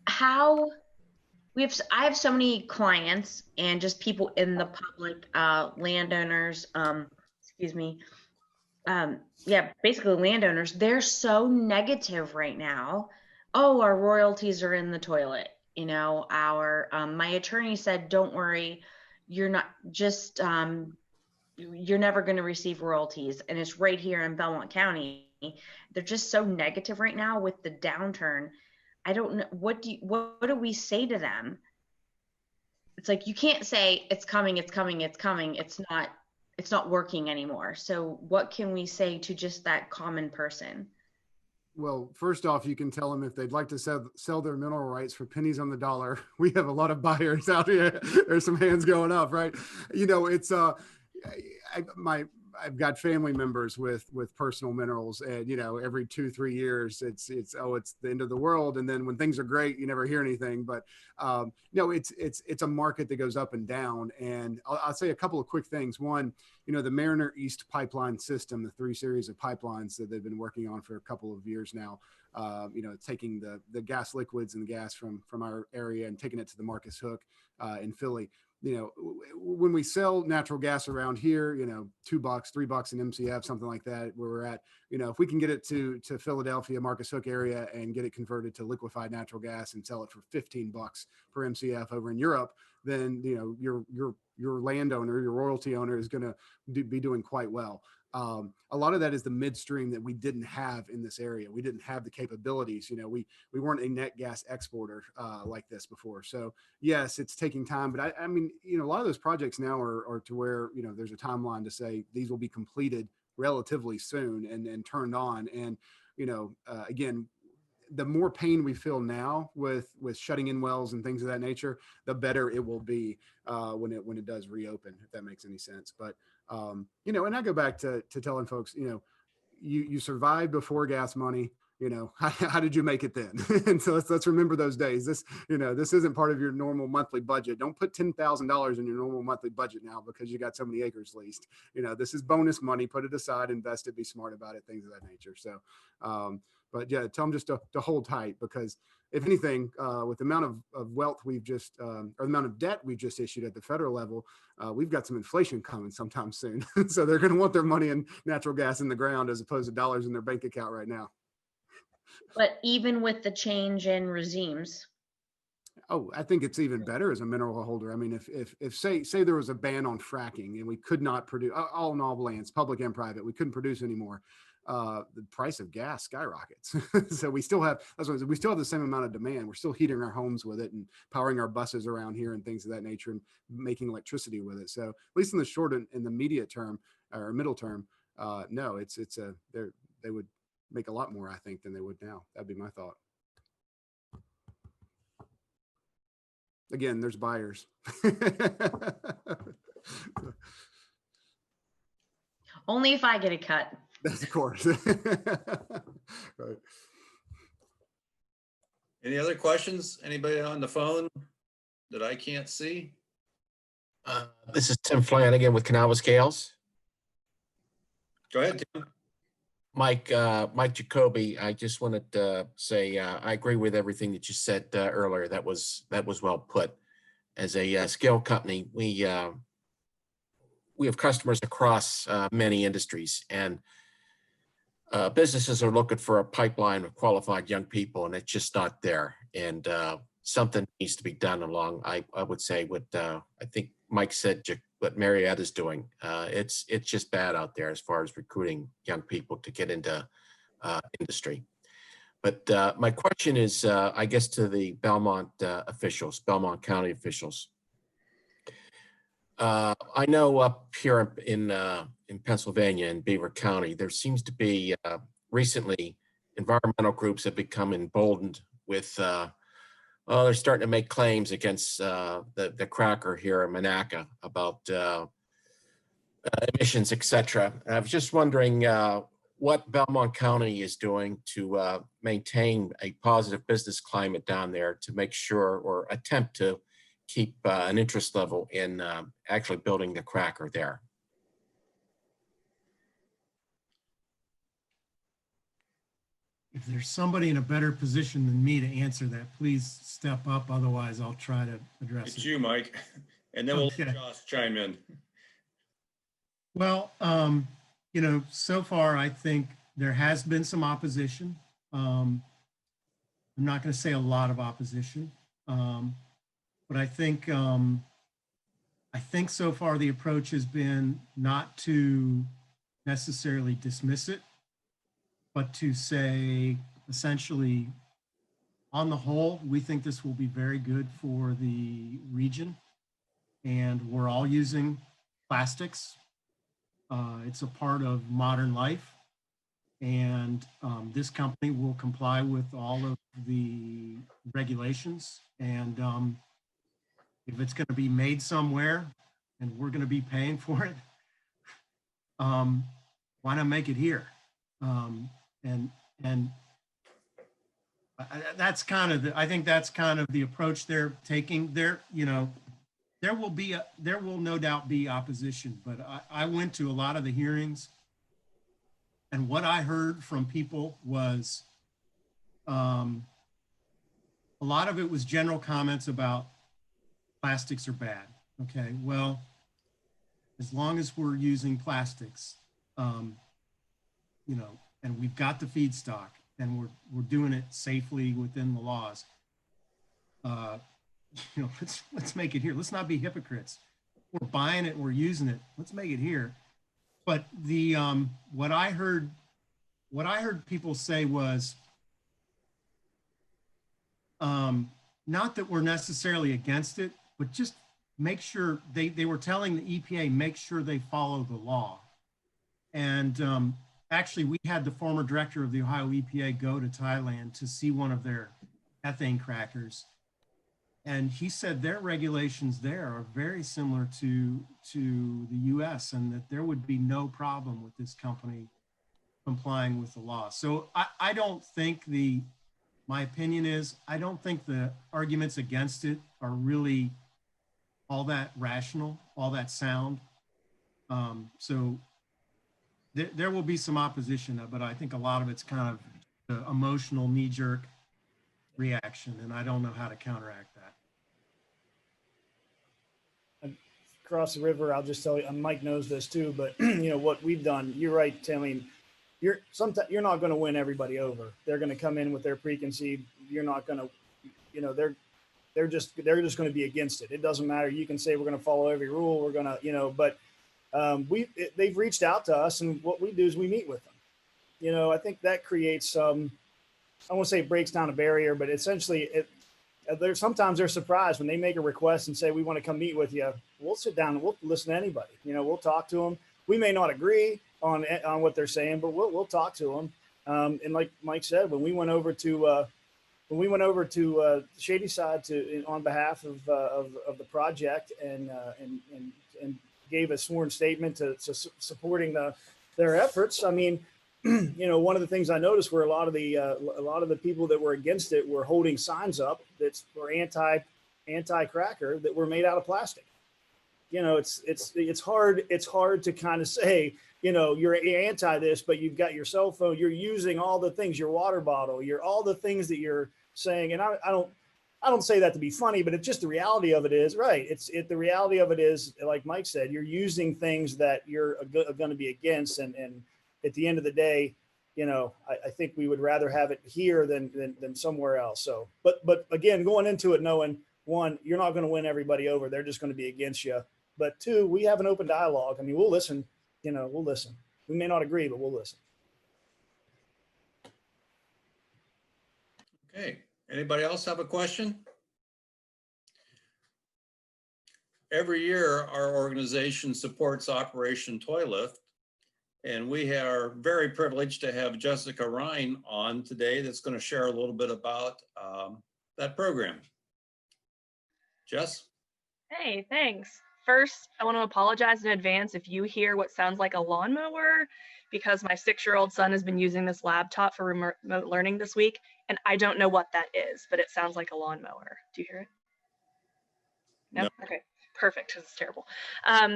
I have so many clients and just people in the public, landowners, basically landowners, they're so negative right now. Oh, our royalties are in the toilet. My attorney said, don't worry, you're not just, you're never going to receive royalties. And it's right here in Belmont County. They're just so negative right now with the downturn. I don't know. What do we say to them? It's like, you can't say it's coming. It's not working anymore. So what can we say to just that common person? Well, first off, you can tell them if they'd like to sell their mineral rights for pennies on the dollar. We have a lot of buyers out here. There's some hands going up, right? It's I've got family members with personal minerals, and you know, every 2-3 years it's the end of the world, and then when things are great you never hear anything. But no, it's a market that goes up and down. And I'll say a couple of quick things. One, you know, the Mariner East pipeline system, the 3 series of pipelines that they've been working on for a couple of years now, you know, taking the gas liquids and the gas from our area and taking it to the Marcus Hook in Philly. You know, when we sell natural gas around here, you know, $2, $3 an MCF, something like that, where we're at, you know, if we can get it to Philadelphia, Marcus Hook area, and get it converted to liquefied natural gas and sell it for $15 per MCF over in Europe, then, you know, your landowner, your royalty owner is going to be doing quite well. A lot of that is the midstream that we didn't have in this area. We didn't have the capabilities. You know, we weren't a net gas exporter like this before. So yes, it's taking time, but I mean, you know, a lot of those projects now are to where, you know, there's a timeline to say these will be completed relatively soon and turned on. And, you know, again, the more pain we feel now with shutting in wells and things of that nature, the better it will be when it does reopen, if that makes any sense. But you know, and I go back to telling folks, you know, you survived before gas money. You know, how did you make it then? And so let's remember those days. This, you know, this isn't part of your normal monthly budget. Don't put $10,000 in your normal monthly budget now because you got so many acres leased. You know, this is bonus money. Put it aside, invest it, be smart about it, things of that nature. So, but yeah, tell them just to hold tight, because if anything, with the amount of wealth we've just, or the amount of debt we've just issued at the federal level, we've got some inflation coming sometime soon. So they're going to want their money in natural gas in the ground as opposed to dollars in their bank account right now. But even with the change in regimes, Oh, I think it's even better as a mineral holder. I mean, if say there was a ban on fracking and we could not produce all in all lands, public and private, we couldn't produce anymore. The price of gas skyrockets. So we still have the same amount of demand. We're still heating our homes with it and powering our buses around here and things of that nature and making electricity with it. So at least in the short and in the immediate term or middle term, no, they would make a lot more, I think, than they would now. That'd be my thought. Again, there's buyers. only if I get a cut. That's of course. Right. Any other questions? Anybody on the phone that I can't see? This is Tim Flanagan with Canal Scales. Go ahead, Tim. Mike Jacoby, I just wanted to say I agree with everything that you said earlier. That was well put. As a scale company, we have customers across many industries, and businesses are looking for a pipeline of qualified young people, and it's just not there. And something needs to be done along, I would say, what I think Mike said, what Marietta is doing. It's just bad out there as far as recruiting young people to get into industry. But my question is, I guess, to the Belmont officials, Belmont County officials. I know up here in Pennsylvania, in Beaver County, there seems to be recently environmental groups have become emboldened with, they're starting to make claims against the cracker here in Monaca about emissions, etc. I was just wondering what Belmont County is doing to maintain a positive business climate down there to make sure or attempt to keep an interest level in actually building the cracker there. If there's somebody in a better position than me to answer that, please step up. Otherwise, I'll try to address it. It's you, Mike. And then we'll let Josh chime in. Well, you know, so far, I think there has been some opposition. I'm not going to say a lot of opposition, but I think so far the approach has been not to necessarily dismiss it, but to say, essentially, on the whole, we think this will be very good for the region, and we're all using plastics. It's a part of modern life, and this company will comply with all of the regulations. And if it's going to be made somewhere and we're going to be paying for it, why not make it here? That's kind of I think that's kind of the approach they're taking. There will no doubt be opposition, but I went to a lot of the hearings, and what I heard from people was a lot of it was general comments about plastics are bad. Okay, well, as long as we're using plastics, and we've got the feedstock and we're doing it safely within the laws, let's make it here. Let's not be hypocrites. We're buying it, we're using it. Let's make it here. But the what I heard people say was not that we're necessarily against it, but just make sure they were telling the EPA, make sure they follow the law. And actually, we had the former director of the Ohio EPA go to Thailand to see one of their ethane crackers. And he said their regulations there are very similar to the US, and that there would be no problem with this company complying with the law. So I don't think my opinion is, I don't think the arguments against it are really all that rational, all that sound. So there will be some opposition, but I think a lot of it's kind of the emotional knee-jerk reaction, and I don't know how to counteract that. Across the river, I'll just tell you, and Mike knows this too, but what we've done, you're right, Tim. I mean, you're not going to win everybody over. They're going to come in with their preconceived. You're not going to, they're just going to be against it. It doesn't matter. You can say we're going to follow every rule. We're going to, but they've reached out to us, and what we do is we meet with them. I think that creates some, I won't say it breaks down a barrier, but essentially sometimes they're surprised when they make a request and say, we want to come meet with you. We'll sit down and we'll listen to anybody. We'll talk to them. We may not agree on what they're saying, but we'll talk to them. And like Mike said, when we went over to Shady Side on behalf of the project and gave a sworn statement to supporting their efforts. I mean, one of the things I noticed were a lot of the people that were against it were holding signs up that were anti-cracker that were made out of plastic. It's hard to kind of say, you're anti this, but you've got your cell phone, you're using all the things, your water bottle, all the things that you're saying. And I don't say that to be funny, but it's just the reality of it is, right. The reality of it is, like Mike said, you're using things that you're going to be against. And at the end of the day, I think we would rather have it here than somewhere else. So, but again, going into it, knowing one, you're not going to win everybody over. They're just going to be against you. But two, we have an open dialogue. I mean, we'll listen, we'll listen. We may not agree, but we'll listen. Okay. Anybody else have a question? Every year, our organization supports Operation Toy Lift, and we are very privileged to have Jessica Ryan on today that's going to share a little bit about that program. Jess? Hey, thanks. First, I want to apologize in advance if you hear what sounds like a lawnmower, because my 6-year-old son has been using this laptop for remote learning this week, and I don't know what that is, but it sounds like a lawnmower. Do you hear it? No? Okay, perfect, because it's terrible.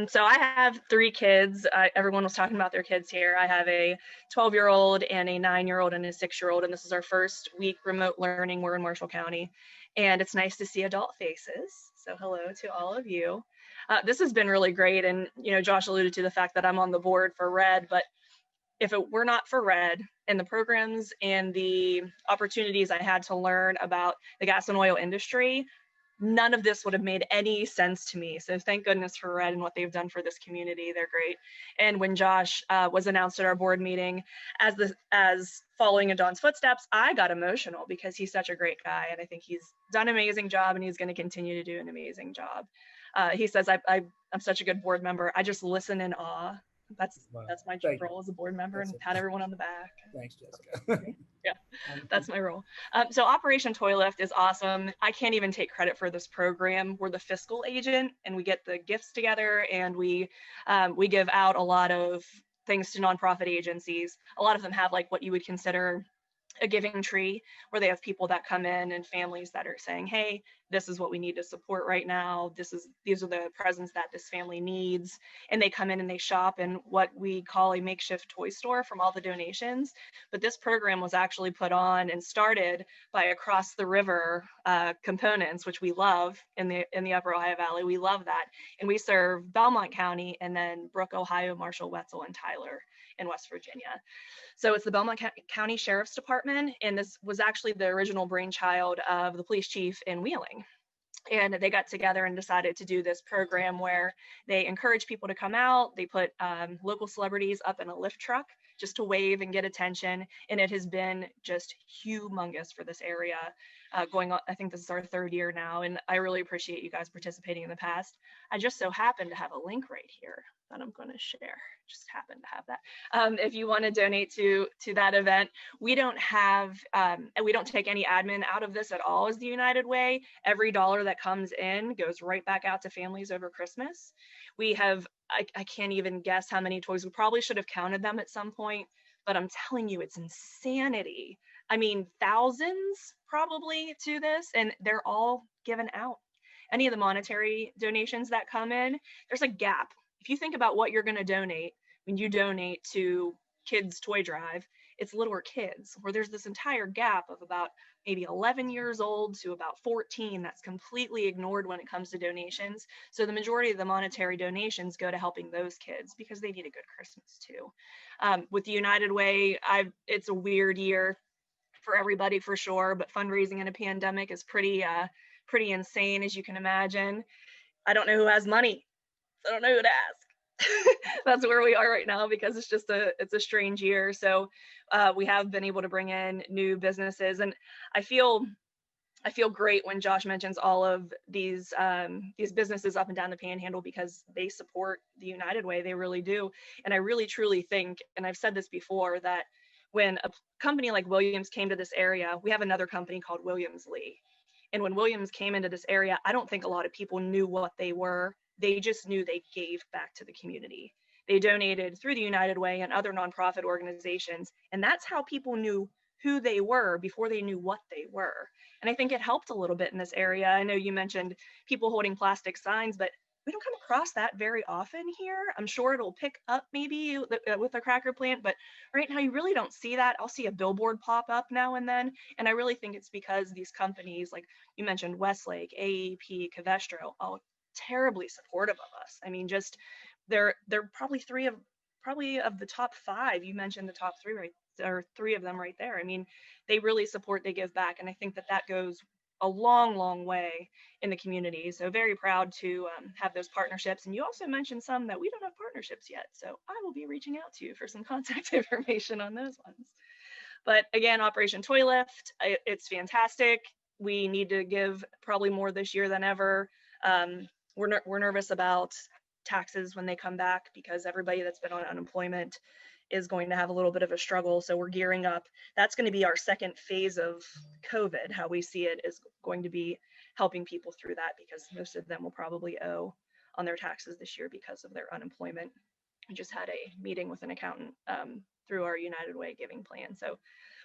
So I have 3 kids. Everyone was talking about their kids here. I have a 12-year-old and a 9-year-old and a 6-year-old, and this is our first week remote learning. We're in Marshall County, and it's nice to see adult faces. So hello to all of you. This has been really great, and Josh alluded to the fact that I'm on the board for RED, but if it were not for RED and the programs and the opportunities I had to learn about the gas and oil industry, none of this would have made any sense to me. So thank goodness for RED and what they've done for this community. They're great. And when Josh was announced at our board meeting as following in Don's footsteps, I got emotional because he's such a great guy, and I think he's done an amazing job, and he's going to continue to do an amazing job. He says, I'm such a good board member. I just listen in awe. That's my role as a board member, and pat everyone on the back. Thanks, Jessica. Yeah, that's my role. So Operation Toy Lift is awesome. I can't even take credit for this program. We're the fiscal agent, and we get the gifts together, and we give out a lot of thanks to nonprofit agencies. A lot of them have like what you would consider a giving tree, where they have people that come in and families that are saying, hey, this is what we need to support right now. These are the presents that this family needs. And they come in and they shop in what we call a makeshift toy store from all the donations. But this program was actually put on and started by Across the River components, which we love in the Upper Ohio Valley. We love that. And we serve Belmont County and then Brooke, Ohio, Marshall, Wetzel, and Tyler in West Virginia. So it's the Belmont County Sheriff's Department, and this was actually the original brainchild of the police chief in Wheeling. And they got together and decided to do this program where they encourage people to come out. They put local celebrities up in a lift truck just to wave and get attention. And it has been just humongous for this area going on. I think this is our 3rd year now, and I really appreciate you guys participating in the past. I just so happen to have a link right here that I'm going to share. Just happen to have that. If you want to donate to that event, we don't have, we don't take any admin out of this at all as the United Way. Every dollar that comes in goes right back out to families over Christmas. We have, I can't even guess how many toys. We probably should have counted them at some point, but I'm telling you, it's insanity. I mean, thousands probably to this, and they're all given out. Any of the monetary donations that come in, there's a gap. If you think about what you're going to donate, when you donate to Kids Toy Drive, it's littler kids, where there's this entire gap of about maybe 11 years old to about 14 that's completely ignored when it comes to donations. So the majority of the monetary donations go to helping those kids because they need a good Christmas too. With the United Way, it's a weird year for everybody for sure, but fundraising in a pandemic is pretty insane, as you can imagine. I don't know who has money. I don't know who to ask. That's where we are right now because it's a strange year. So we have been able to bring in new businesses, and I feel great when Josh mentions all of these businesses up and down the Panhandle because they support the United Way. They really do. And I really truly think, and I've said this before, that when a company like Williams came to this area, we have another company called Williams Lee. And when Williams came into this area, I don't think a lot of people knew what they were. They just knew they gave back to the community. They donated through the United Way and other nonprofit organizations. And that's how people knew who they were before they knew what they were. And I think it helped a little bit in this area. I know you mentioned people holding plastic signs, but we don't come across that very often here. I'm sure it'll pick up maybe with the cracker plant, but right now you really don't see that. I'll see a billboard pop up now and then. And I really think it's because these companies, like you mentioned, Westlake, AEP, Covestro, all terribly supportive of us. I mean, just they're probably three of the top 5. You mentioned the top 3, right? Or 3 of them right there. I mean, they really support, they give back. And I think that goes a long, long way in the community. So very proud to have those partnerships. And you also mentioned some that we don't have partnerships yet. So I will be reaching out to you for some contact information on those ones. But again, Operation Toy Lift, it's fantastic. We need to give probably more this year than ever. We're nervous about taxes when they come back because everybody that's been on unemployment is going to have a little bit of a struggle. So we're gearing up. That's going to be our second phase of COVID. How we see it is going to be helping people through that because most of them will probably owe on their taxes this year because of their unemployment. We just had a meeting with an accountant through our United Way giving plan. So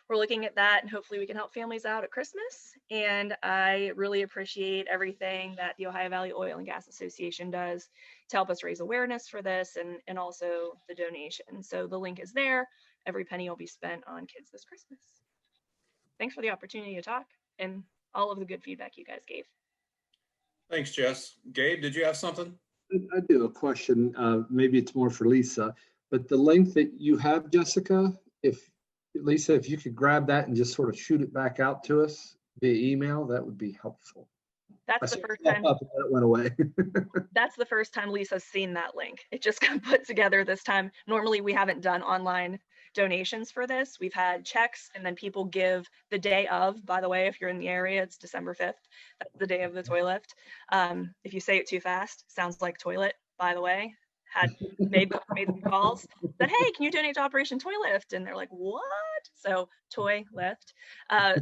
we're looking at that and hopefully we can help families out at Christmas. And I really appreciate everything that the Ohio Valley Oil and Gas Association does to help us raise awareness for this and also the donation. So the link is there. Every penny will be spent on kids this Christmas. Thanks for the opportunity to talk and all of the good feedback you guys gave. Thanks, Jess. Gabe, did you have something? I do have a question. Maybe it's more for Lisa, but the link that you have, Jessica, if you could grab that and just sort of shoot it back out to us via email, that would be helpful. That's the first time it went away. That's the first time Lisa's seen that link. It just got put together this time. Normally we haven't done online donations for this. We've had checks and then people give the day of. By the way, if you're in the area, it's December 5th. That's the day of the toy lift. If you say it too fast, sounds like toilet, by the way. Had made some calls, said, hey, can you donate to Operation Toy Lift? And they're like, what? So Toy Lift.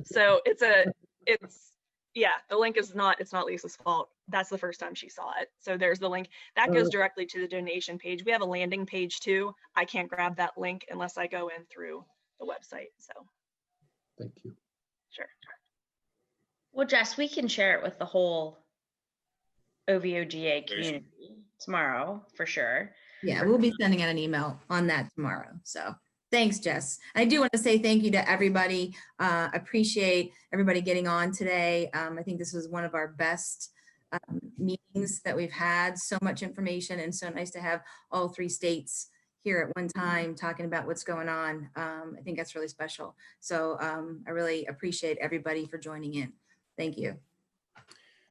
So it's Yeah, the link is not, it's not Lisa's fault. That's the first time she saw it. So there's the link. That goes directly to the donation page. We have a landing page too. I can't grab that link unless I go in through the website. So, Thank you. sure. Well, Jess, we can share it with the whole OVOGA community tomorrow for sure. Yeah, we'll be sending out an email on that tomorrow. So thanks, Jess. I do want to say thank you to everybody. Appreciate everybody getting on today. I think this was one of our best meetings that we've had. So much information and so nice to have all 3 states here at one time talking about what's going on. I think that's really special. So I really appreciate everybody for joining in. Thank you.